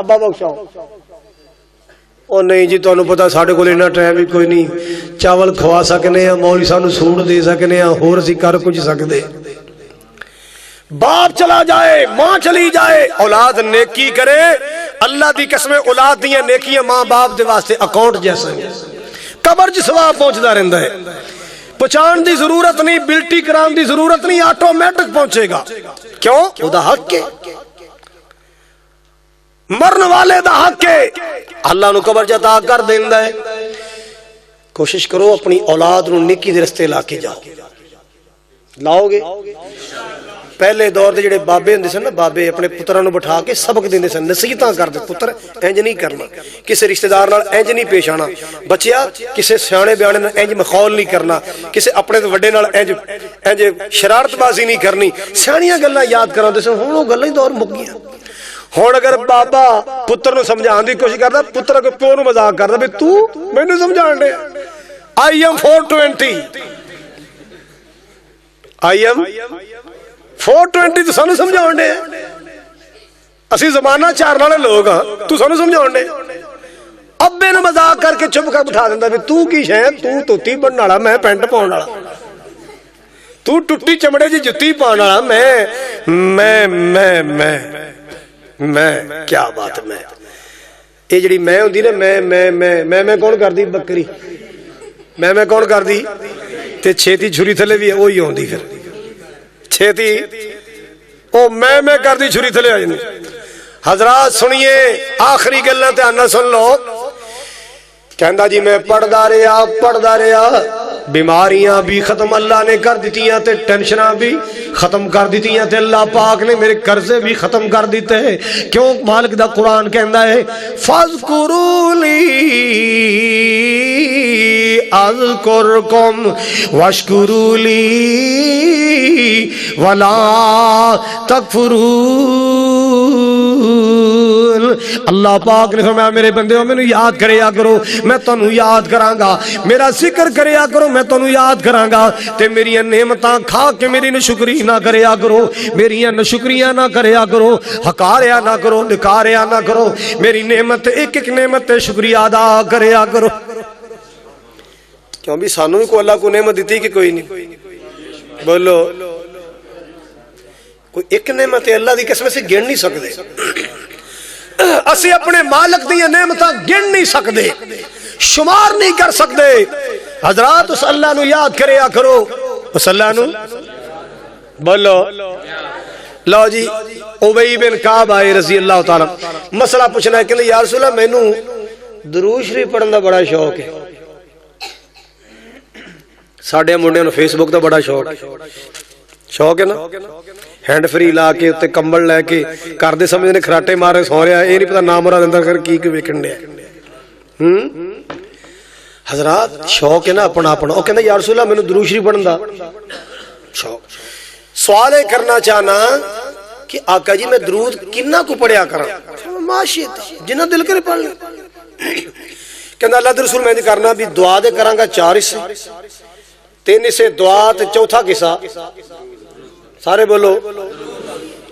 ابا بخشاؤ۔ او نہیں جی تانوں پتہ ساڈے کول اتنا ٹائم بھی کوئی نہیں، چاول کھوا سکنے ہاں، مولوی صاحب نوں سوٹ دے سکنے ہاں، ہور اسی کر کچھ سکدے۔ باپ چلا جائے، ماں چلی جائے، اولاد نیکی کرے، اللہ دی قسم اولاد دیاں نیکیاں ماں باپ دے واسطے اکاؤنٹ جیسا قبر چ ثواب پہنچدا رہندا ہے۔ پہچان دی ضرورت نہیں، بلٹی کران دی ضرورت نہیں، آٹومیٹک پہنچے گا۔ کیوں؟ او دا حق ہے، مرن والے دا حق ہے، اللہ نو قبر عطا کر دیندا ہے۔ کوشش کرو اپنی اولاد نو نیکی دے رستے لا کے جاؤ، لاؤ گے؟ پہلے دور دے جڑے بابے ہوندے سن نا، بابے اپنے پتراں نوں بٹھا کے سبق دیندے سن، نصیحتاں کردے، پتر انج نہیں کرنا، کسے رشتہ دار نال انج نہیں پیش آنا، بچیا کسے سیانے بیانے نال انج مخول نہیں کرنا، کسے اپنے تے وڈے نال انج شرارت بازی نہیں کرنی، سیاںیاں گلاں یاد کراندے سن۔ ہن او گلاں ہی دور مک گئیاں۔ ہن اگر بابا پتر نوں سمجھان دی کوشش کردا، پتر اگر پیو نوں مذاق کردا بھی تو مینوں سمجھان دے، آئی ایم 420، آئی ایم 420 تو سانو سمجھاؤں دے، اسی زمانہ چارن والے لوگ ہاں، تو سانو سمجھاؤں دے۔ ابے نو مذاق کر کے چپ کر بٹھا دیندا بھی تو کی شے، تو توتی بنن والا، میں پینٹ پاؤن والا، تو ٹٹی چمڑے دی جُتی پاؤن والا، میں کیا بات میں یہ جڑی میں ہوندی نا، میں کون کردی بکری، میں کون کردی تے چھیتی چھری تھلے بھی وہی ہوندی، پھر چھیتی او میں کر دی چھری تھلے آ جاندی۔ حضرات سنیے آخری گلاں دھیان نال سن لو۔ کہندا جی میں پڑھدا رہیا، بیماریاں بھی ختم اللہ نے کر دتیاں تے ٹینشناں بھی ختم کر دیتی ہیں تے اللہ پاک نے میرے قرضے بھی ختم کر دیتے ہیں. کیوں؟ مالک دا قرآن کہندا ہے فَاذْكُرُونِي اذکرکم واشکروا لی ولا تکفرون. اللہ پاک نے فرمایا میرے بندیوں مینوں یاد کریا کرو میں تانوں یاد کراں گا, میرا ذکر کریا کرو میں تانوں یاد کراں گا, تے میری نعمتاں کھا کے میری نشکری نہ کریا کرو, میری نشکریاں نہ کریا کرو, حکاریا نہ کرو, نکاریا نہ کرو, میری نعمت ایک ایک نعمت تے شکریہ ادا کریا کرو. کیوں بھی سانوں بھی کو اللہ کو نعمت دیتی کہ کوئی نہیں؟ بولو کوئی ایک نعمت اللہ دی قسم سے گن نہیں سکتے, اسی اپنے مالک دی نعمتاں گن نہیں سکتے, شمار نہیں کر سکتے. حضرات اس اللہ نو یاد کریا کرو, اس اللہ نو بولو. لو جی ابی بن کعب آئے رضی اللہ تعالی, مسئلہ پوچھنا ہے کہ یا رسول اللہ مینوں درود شریف پڑھن دا بڑا شوق ہے. ساڈے منڈے نو فیس بک دا بڑا شوق ہے نا, ہینڈ فری لا کے تے کمبل لے کے کر دے سمجھنے کھراٹے مارے سو رہا, یہ نہیں پتا نام مراد اندر کر کی ویکھن دے. حضرات شوق ہے نا اپنا اپنا. وہ کہندا یا رسول اللہ مینوں درود شریف پڑھن دا شوق. سوال کرنا چاہنا کہ آقا جی میں درود کنا کو پڑھیا کراں؟ ماشاءاللہ جنہ دل کرے پڑھ لے. کہندا اللہ دے رسول میں کرنا بھی دعا دے کراں گا 4 حصے, 3 حصے دعا تے چوتھا حصہ سارے بولو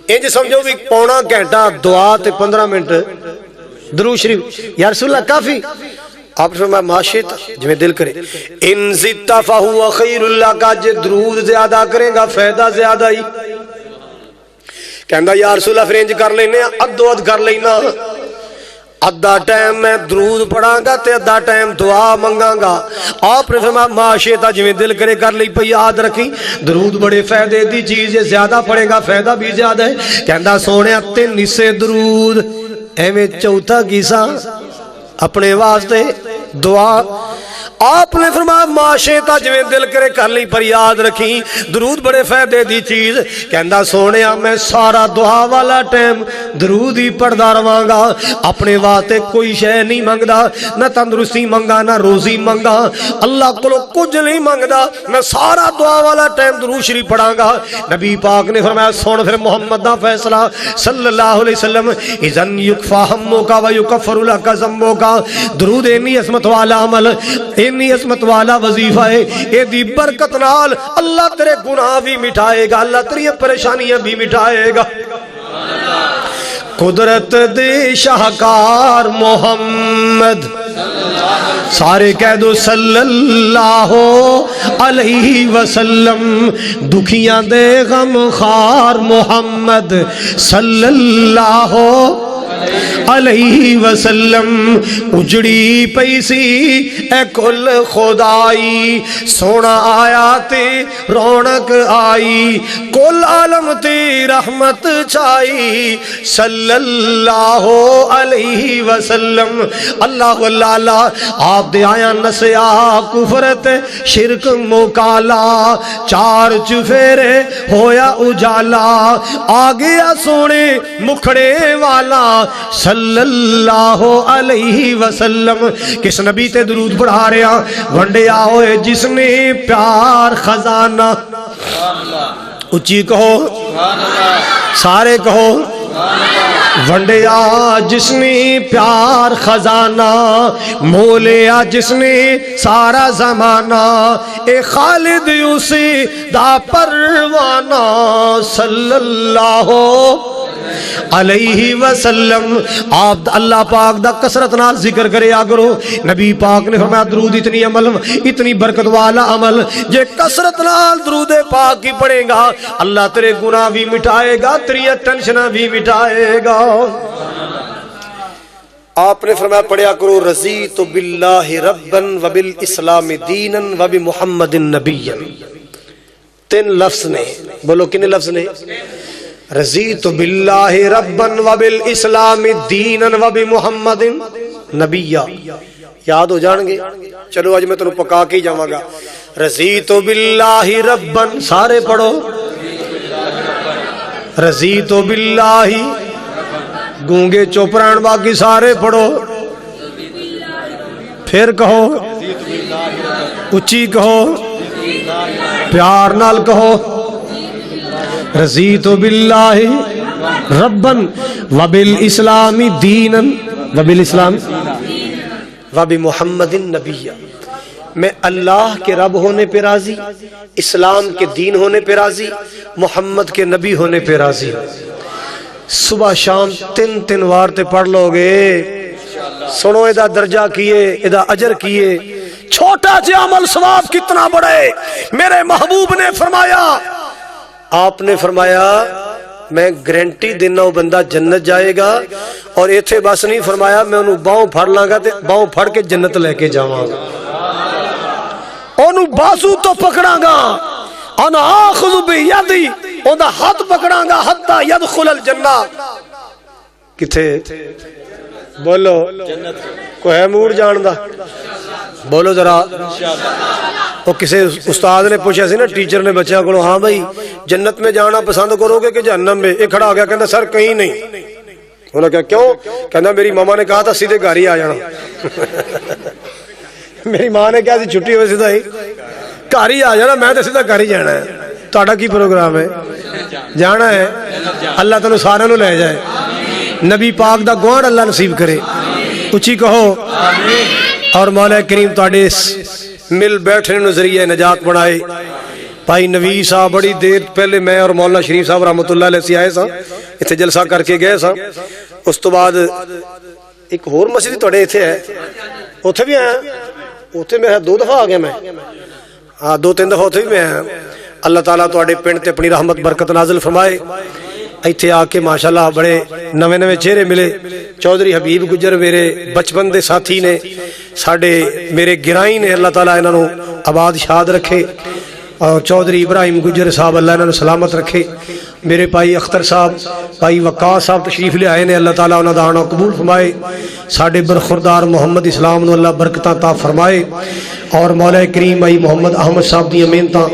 انج سمجھو بھی پونا گھنٹہ دعا تے 15 منٹ درود شریف. یا رسول اللہ کافی؟ آپ نے فرمایا ماشاءاللہ جو دل کرے. ان زدت فہو خیر لک, جے درود زیادہ کرے گا فائدہ زیادہ ہی. کہندا یا رسول اللہ فرنج کر لینے ادو اد کر لینا, ادھا ٹائم میں درود پڑھاں گا تے ادھا ٹائم دعا منگاں گا. آپ نے فرمایا ماشاءاللہ جو دل کرے کر لی. پہ یاد رکھی درود بڑے فائدے دی چیز ہے, زیادہ پڑھے گا فائدہ بھی زیادہ ہے. کہندا سونے 3 حصے درود, ایویں چوتھا حصہ اپنے واسطے دعا. آپ نے فرمایا ماشاءاللہ جو دل کرے کر لی. پر یاد رکھی درود بڑے فائدے دی چیز. کہندا سونیا میں سارا دعا والا ٹائم درود ہی پڑھدا رہواں گا, اپنے واسطے کوئی شے نہیں منگدا, نہ تندرستی منگا نہ روزی منگا, اللہ کولو کچھ نہیں منگدا, میں سارا دعا والا ٹائم درود شریف پڑھاں گا. نبی پاک نے فرمایا سن پھر محمد دا فیصلہ صلی اللہ علیہ وسلم, اذن یکفا ہمک و یکفر لک ذنبک. درود انی عظمت والا عمل, انی عظمت والا وظیفہ ہے, اے دی برکت نال اللہ تیرے گناہ بھی مٹھائے گا, اللہ تیری پریشانیاں بھی مٹھائے گا. قدرت دے شاہکار محمد سارے کہہ دو صلی اللہ علیہ وسلم, دکھیاں دے غم خار محمد صلی اللہ علیہ وسلم. اجڑی پیسی اے کل خدائی, سونا آیا تے رونق آئی, کل عالم تے رحمت چھائی صلی اللہ علیہ وسلم. اللہ اللہ آپ دے آیا نسیا کفرت شرک مکالا, 4 چفیرے ہویا اجالا, آگیا سونے مکھڑے والا صلی اللہ علیہ وسلم. کس نبی تے درود پڑھا رہے ہیں؟ ونڈیا ہوئے جس نے پیار خزانہ, اچھی کہو سارے کہو, ونڈیا جس نے پیار خزانہ, مولیا جس نے سارا زمانہ, اے خالد یوسی دا پروانہ صلی اللہ علیہ وسلم. آپ اللہ پاک دا کثرت نال ذکر کرے کرو. نبی پاک نے فرمایا درود اتنی عمل اتنی برکت والا عمل, جے کثرت نال درود پاک کی پڑھے گا اللہ تیرے گناہ بھی مٹھائے گا, تیری ٹینشناں بھی مٹھائے گا. آپ نے فرمایا پڑھیا کرو رضیت باللہ ربا وبالاسلام دینا وبمحمد نبیا. 3 لفظ نے, بولو کتنے لفظ نے؟ رضیت باللہ ربا وبالاسلام دینا وبمحمد نبیا. یاد ہو جان گے؟ چلو آج میں تنوں پکا کے ہی جاواں گا. رضیت باللہ ربا, سارے پڑھو رضیت باللہ، گونگے چپ رہن باقی سارے پڑھو، پھر کہو، اچھی کہو، پیار نال کہو، رضیت باللہ ربن وبالاسلام دینا وبالاسلام وبمحمد نبی، میں اللہ کے رب ہونے پہ راضی، اسلام کے دین ہونے پہ راضی، محمد کے نبی ہونے پہ راضی۔ صبح شام 3 وار تے پڑھ لو گے، سنو ادا درجہ کیے، ادا اجر کیے، چھوٹا جا عمل ثواب کتنا بڑا ہے۔ میرے محبوب نے فرمایا، آپ نے فرمایا میں گارنٹی دینا وہ بندہ جنت جائے گا، اور ایتھے بس نہیں فرمایا میں انہوں باؤں پھڑ لاں گا تے باؤں پھڑ کے جنت لے کے جاواں گا، انہوں بازو تو پکڑاں گا، انا آخذ بیدی، اوندا ہاتھ پکڑاں گا حتی یدخل الجنہ، کتھے بولو کوئی ہے موڑ جان دا، بولو ذرا۔ وہ کسی استاد نے پوچھا سی نا، ٹیچر نے بچہ کو، ہاں بھائی جنت میں جانا پسند کرو گے کہ جہنم میں؟ ایک کھڑا ہو گیا کہتا سر کہیں نہیں۔ انہوں نے کہا کیوں؟ کہنا میری ماما نے کہا تھا سیدھے گھر ہی آ جانا۔ میری ماں نے کہا سی چھٹی ہوئے سیدھا ہی گھر ہی آ جانا، میں تو سیدھا گھر ہی جانا ہے۔ تہاڈا کی پروگرام ہے؟ جانا ہے، اللہ تعالیٰ سارے نو لے جائے، نبی پاک دا گوہر اللہ نصیب کرے، اچھی کہو، اور مولا کریم تہاڈے مل بیٹھنے نو ذریعہ نجات بنائے۔ بھائی نویس صاحب بڑی دیر پہلے میں اور مولانا شریف صاحب رحمۃ اللہ علیہ سے آئے سا، اتنے جلسہ کر کے گئے سا، اس تو بعد ایک اور مسجد تھوڑے اتنے ہے، اتنے بھی آیا، اتنے میں 2 دفعہ آ گیا، میں ہاں 2-3 دفعہ اتنے بھی میں آیا۔ اللہ تعالیٰ تواڈے پنڈ تے اپنی رحمت برکت نازل فرمائے۔ ایتھے آ کے ماشاءاللہ بڑے نویں چہرے ملے۔ چودھری حبیب گجر میرے بچپن دے ساتھی نے، ساڈے میرے گرائی نے، اللہ تعالیٰ انہاں نو آباد شاد رکھے، اور چودھری ابراہیم گجر صاحب اللہ انہاں نو سلامت رکھے۔ میرے بھائی اختر صاحب، بھائی وقاص صاحب تشریف لے آئے نے، اللہ تعالیٰ انہاں دا آنا قبول فرمائے۔ ساڈے برخوردار محمد اسلام نو اللہ برکتاں عطا فرمائے، اور مولا کریم بھائی محمد احمد صاحب دی محنتاں،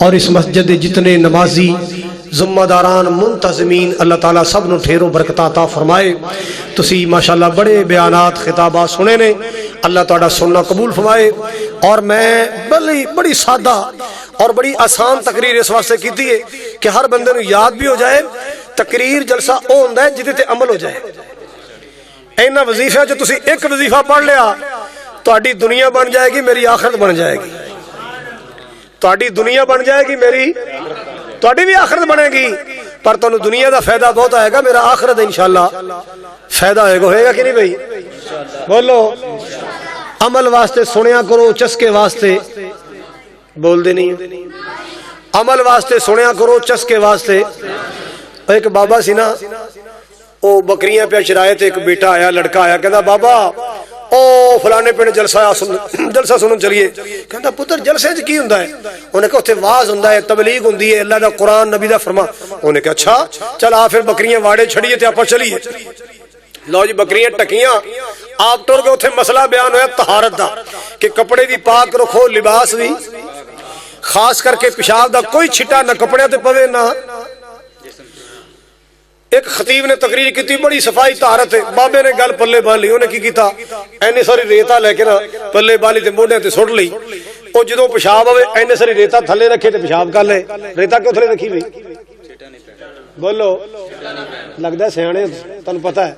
اور اس مسجد دے جتنے نمازی ذمہ داران منتظمین، اللہ تعالیٰ سب نو ٹھیرو برکتاں عطا فرمائے۔ تسی ماشاءاللہ بڑے بیانات خطابات سنے نے، اللہ تعالیٰ سننا قبول فرمائے۔ اور میں بڑی سادہ اور بڑی آسان تقریر اس واسطے کیتی ہے کہ ہر بندے نو یاد بھی ہو جائے۔ تقریر جلسہ او ہوندا ہے جدے تے عمل ہو جائے۔ اینا وظیفہ جو تسی ایک وظیفہ پڑھ لیا، تہاڈی دنیا بن جائے گی، میری آخرت بن جائے گی۔ تہاڈی دنیا بن جائے گی، میری تہاڈی بھی آخرت بنے گی، پر تانوں دنیا دا فائدہ بہت آئے گا، میرا آخرت انشاءاللہ فائدہ ہوئے گا کہ نہیں بھائی؟ بولو۔ عمل واسطے سنیا کرو، چسکے واسطے بول دے نہیں، عمل واسطے سنیا کرو، چسکے واسطے۔ ایک بابا سی نا، وہ بکریاں پہ چرائے تھے، ایک بیٹا آیا، لڑکا آیا، کہتا بابا او فلانے پہ جلسہ سنن چلیے۔ کہتا پتر جلسے چ کی ہوندا ہے؟ انہوں نے کہا اتنے واز ہوندا ہے، تبلیغ ہوندی ہے، اللہ دا قرآن نبی دا فرمان۔ انہوں نے کہا اچھا چل آ پھر بکریاں واڑے چھڑیے تے آپا چلیے۔ لو جی بکریاں ٹکیاں، آپ ٹر کے اتنے مسئلہ بیان ہویا طہارت دا، کہ کپڑے بھی پاک رکھو، لباس بھی، خاص کر کے پیشاب دا کوئی چھٹا نہ کپڑے تے پوے نہ۔ ایک خطیب نے تقریر کی تھی، بڑی صفائی طہارت ہے، بابے نے گل پلے بان لی، انہیں کی کیتا اینی ساری ریتا لے کے نا پلے بالی تے موڈے تے سٹ لئی، او جدوں پیشاب ہوئے اینی ساری ریتا تھلے رکھے تے پیشاب کر لے۔ ریتا کیوں تھلے رکھی بھئی؟ بولو، لگدا ہے سیانے تانوں پتہ ہے۔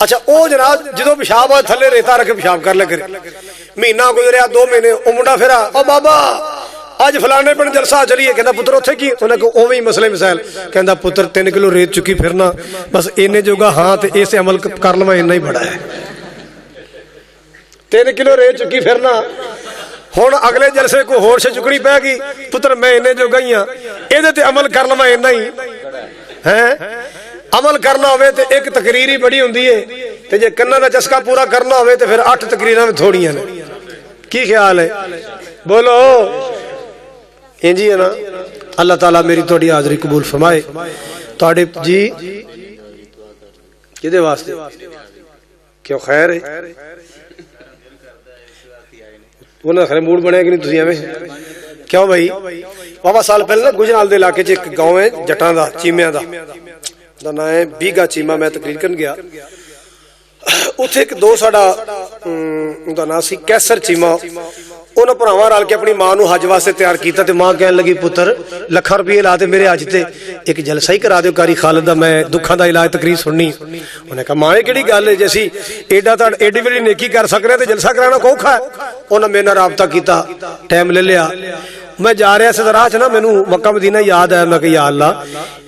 اچھا او جناب جدوں پیشاب ہوئے تھلے ریتا رکھے پیشاب کر لے کرے، مہینہ گزریا 2 مہینے، او منڈا پھرا، او بابا آج فلانے پہ جلسہ چلیے، کہندا پتر اتھے کی؟ انہیں کہا اوویں مسئلے مسائل۔ کہندا پتر 3 کلو ریت چکی پھرنا، بس اینے جوگا ہاں تے ایسے عمل کر لواں اتنا ہی بڑا ہے۔ 3 کلو ریت چکی پھرنا، ہن اگلے جلسے کو ہور سے چکڑی پے گی، پتر میں اینے جوگا ہی ہاں، ایدے تے عمل کر لواں اتنا ہی ہے۔ عمل کرنا ہوئے تے ایک تقریر ہی بڑی ہوندی ہے، تے جے کناں دا چسکا پورا کرنا ہوئے تے پھر 8 تقریراں میں تھوڑیاں نے۔ کی خیال ہے؟ بولو جی ہے نا۔ اللہ تعالیٰ میری تھوڑی حاضری قبول فرمائے۔ تھوڑے جی کدے واسطے کیوں خیر ہے؟ انہوں نے خیر موڈ بنے کہ نہیں تسی ایویں کیوں بھائی واہ سال پہلے نا گجرال دے علاقے 'ਚ ایک گاؤں ہے جٹاں دا چیمیاں دا نام ہے بیگا چیما. میں تقریر کرن گیا اتنے ایک دو ساڈا دا نام سی کیسر چیما. انہاں بھراواں رل کے اپنی ماں نو حج واسطے تیار کیتا تے ماں کہن لگی پتر لکھاں روپے لا تے میرے حج تے ایک جلسہ ہی کرا دیو قاری خالد دا, میں دکھاں دا علاج تقریر سننی. انہیں کہا ماں یہ کیڑی گل ہے جیسی ایڈی ویلی نیکی کر سک رہے تے جلسہ کرانا کوکھا ہے. انہاں میرے نال رابطہ کیتا, ٹائم لے لیا. میں جا رہا سی راہ 'چ نا مینوں مکہ مدینہ یاد آیا. میں کہ یا اللہ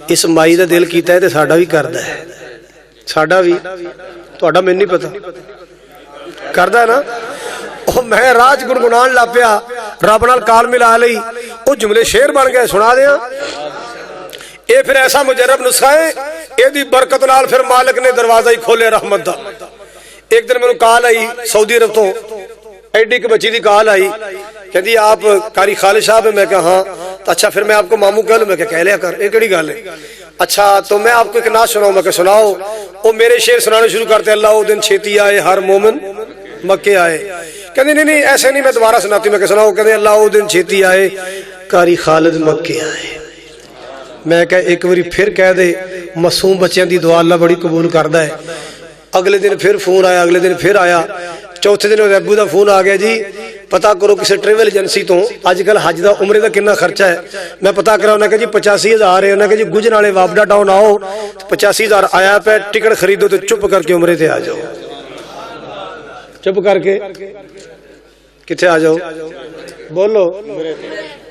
اس مائی دا دل کیتا ہے تے ساڈا بھی کردا ہے, ساڈا بھی تہاڈا مینوں نہیں پتہ کردا ہے نا. میں راہ 'چ گنگنان لا پیا, رب نال کال ملا لئی, وہ جملے شعر بن گئے. سنا دیاں اے پھر ایسا مجرب نسخہ ہے, اے دی برکت نال پھر مالک نے دروازہ ہی کھولے رحمت دا. ایک دن مینوں کال آئی سعودی عرب تو, ایڈی کہ بچی دی کال آئی, کہندی آپ قاری خالد صاحب ہیں؟ میں کہا ہاں. تو اچھا پھر میں آپ کو ماموں کہہ لوں؟ میں کہہ لیا کر, یہ کیڑی گل ہے. اچھا تو میں آپ کو ایک نعت سناؤں؟ میں کہ سناؤ. وہ میرے شعر سنانے شروع کرتے, اللہ وہ دن چھیتی آئے ہر مومن مکے آئے. کہندی نہیں ایسے نہیں, میں دوبارہ سناتی. میں کہ سناؤ؟ کہندے اللہ وہ دن چھیتی آئے قاری خالد مکے آئے. میں کہ ایک باری پھر کہہ دے, معصوم بچیاں دی دعا اللہ بڑی قبول کردا ہے. اگلے دن پھر فون آیا, اگلے دن پھر آیا, چوتھے دن ابو دا فون آ گیا, جی پتا کرو کسی ٹریول ایجنسی تو اج کل حج دا عمرے دا کتنا خرچہ ہے. میں پتا کرا, انہیں کہا جی 85,000 ہے. انہیں کہا جی گجرالے وابڈا ٹاؤن آؤ, 85,000 آیا پہ, ٹکٹ خریدو تو چپ کر کے عمرے تے آ جاؤ. چپ کر کے کتنے آ جاؤ؟ بولو.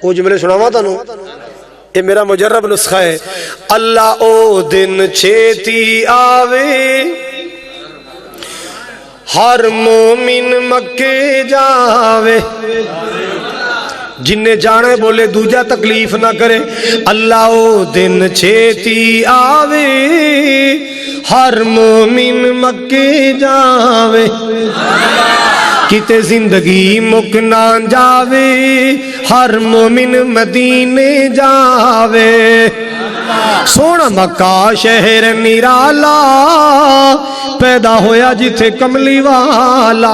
وہ جملے سناواں تانوں, یہ میرا مجرب نسخہ ہے. اللہ او دن چھیتی آوے ہر مومن مکے جاوے. جن نے جانے بولے دوجا تکلیف نہ کرے. اللہ او دن چھیتی آوے ہر مومن مکے جاوے. کتے زندگی مک نہ جاوے ہر مومن مدینے جاوے. سونا مکہ شہر نرالا پیدا ہویا جتھے کملی والا.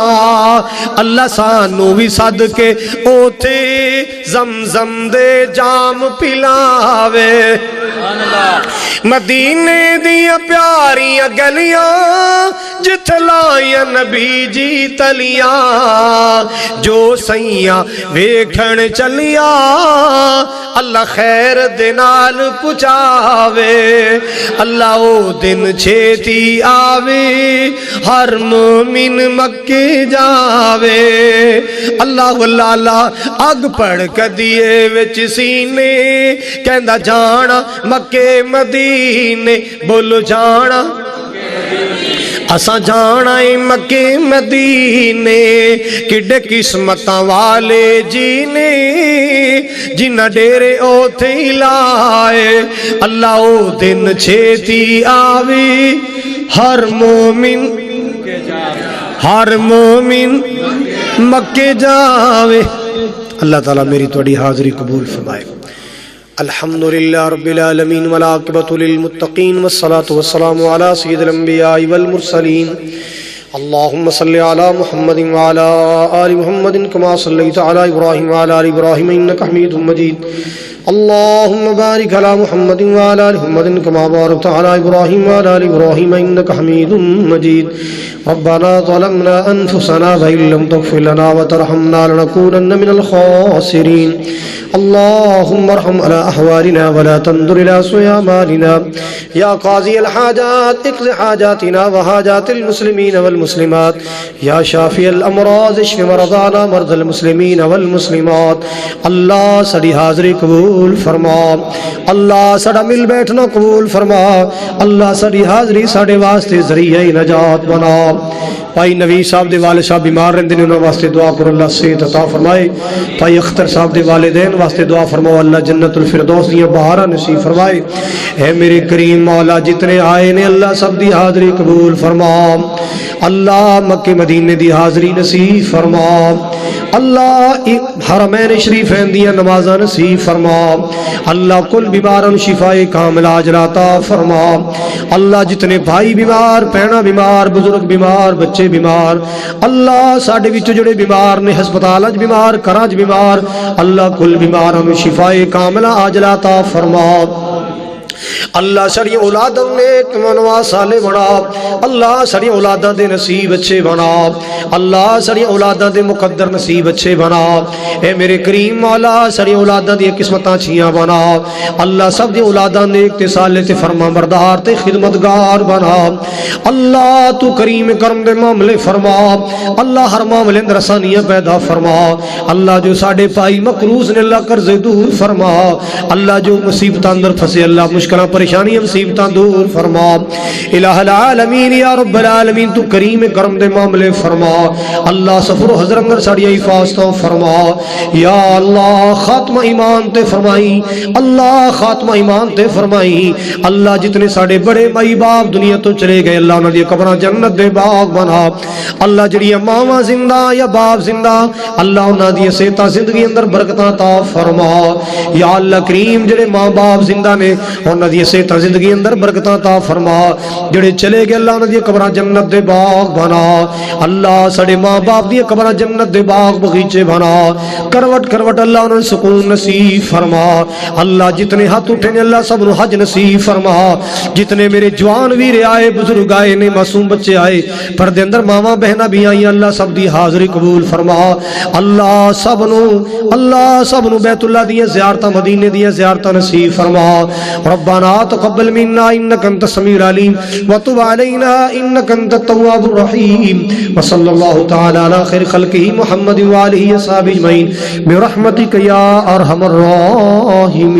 اللہ سانو بھی صد کے اوتھے زمزم دے جام پلاوے. مدینے دیا پیاریاں گلیاں جتھے لائیا نبی جی تلیاں. جو سیاں ویکھن چلیا اللہ خیر دے نال پچاوے. اللہ او دن چھیتی آوے ہر مومن مکے جاوے. اللہ اللہ اگ پڑ کدیے وچ سینے کہندا جانا مکے مدینے. بولو جانا اساں جانا مکے مدینے. کڈے قسمتاں والے جی نے جنہ ڈیرے اوتھے لائے. اللہ او دن چھیتی آوے ہر مومن مکے جاوے. اللہ تعالیٰ میری توڑی حاضری قبول فرمائے. الحمدللہ رب العالمین والعاقبۃ للمتقین والصلاة والسلام علی سید الانبیاء والمرسلین. اللہم صلی علی محمد وعلی آل محمد کما صلیت علی ابراہیم وعلی آل ابراہیم انکا حمید مجید. اللہم بارک علی محمد وعلی آل محمد کما بارکت علی ابراہیم وعلی آل ابراہیم انکا حمید مجید. ربنا ظلمنا انفسنا وإن لم تغفر لنا وترحمنا لنكونن من الخاسرين. اللهم ارحم على أحوالنا ولا تنظر إلى سيامالنا. يا قاضي الحاجات اقض حاجاتنا وحاجات المسلمين والمسلمات. يا شافي الأمراض اشف مرضانا مرضى المسلمين والمسلمات. اللہ سڑی حاضری قبول فرما. اللہ سڑا مل بیٹھنا قبول فرما. اللہ سڑی حاضری ساڑے واسطے ذریعہ نجات بنا. بھائی نوید صاحب دے والد صاحب بیمار رہندے نے, انہاں واسطے دعا کرو اللہ صحت عطا فرمائے. بھائی اختر صاحب دے والدین واسطے دعا فرماؤ اللہ جنت الفردوس دیاں بہاراں نصیب فرمائے. اے میرے کریم مولا جتنے آئے نے اللہ سب دی حاضری قبول فرما. اللہ مکہ مدینے دی حاضری نصیب فرما. اللہ حرمین شریفین دیاں نمازاں نصیب فرما. اللہ کل بیمارن شفائے کامل عاجلہ عطا فرما. اللہ جتنے بھائی بیمار, بہناں بیمار, بزرگ بیمار, بچے وچے بیمار اللہ ساڈے وچ جڑے بیمار نے ہسپتالاں وچ بیمار گھراں وچ بیمار اللہ کل بیماراں نوں شفائے کاملہ عاجلہ عطا فرما اللہ ساری اولاداں نیک منوا صالح بنا اللہ ساری اولاداں دے نصیب اچھے بنا اللہ ساری اولاداں دے مقدر نصیب اچھے بنا اے میرے کریم مولا ساری اولاداں دی قسمتاں چھیاں بنا اللہ سب دی اولاداں نیک تے صالح تے فرما بردار تے خدمتگار بنا اللہ تو کریم کرم دے معاملے فرما اللہ ہر معاملے اندر آسانیاں پیدا فرما اللہ جو ساڈے پائی مقروض نے اللہ قرض دور فرما اللہ جو مصیبتاں اندر پھسے اللہ مشکلاں پریشانیاں مصیبتاں دور فرما الہ العالمین یا رب العالمین تو کریم کرم دے معاملے فرما اللہ سفر و حضر اندر ساڑی حفاظتوں فرما یا اللہ خاتمہ ایمان تے فرمائی اللہ خاتمہ ایمان تے فرمائی اللہ جتنے ساڑے بڑے مائی باپ دنیا تو چلے گئے اللہ انہاں دی قبراں جنت دے باغ بنا اللہ جڑی ماواں زندہ یا باپ زندہ اللہ انہاں دی صحت زندگی اندر برکتاں عطا فرما یا اللہ کریم جڑے ماں باپ زندہ نے انہاں دی صحت زندگی اندر برکتاں عطا فرما جڑے چلے گئے اللہ انہاں دی قبراں جنت دے باغ بنا اللہ ساڈے ماں باپ دی قبراں جنت دے باغ بغیچے بنا کروٹ کروٹ اللہ انہاں نوں سکون نصیب فرما اللہ جتنے ہاتھ اٹھے نے اللہ سب نوں حج نصیب فرما جتنے میرے جوان ویر آئے بزرگ آئے نے معصوم بچے آئے پردے اندر ماواں بہناں بھی آئیں اللہ سب دی حاضری قبول فرما اللہ سب نو بیت اللہ دی زیارتاں مدینے دی زیارتاں نصیب فرما ربنا تقبل منا انك انت السميع العليم وتب علينا انك انت التواب الرحيم وصلى الله تعالى على خير خلقه محمد وآله وصحبه اجمعين برحمتك يا ارحم الراحمين.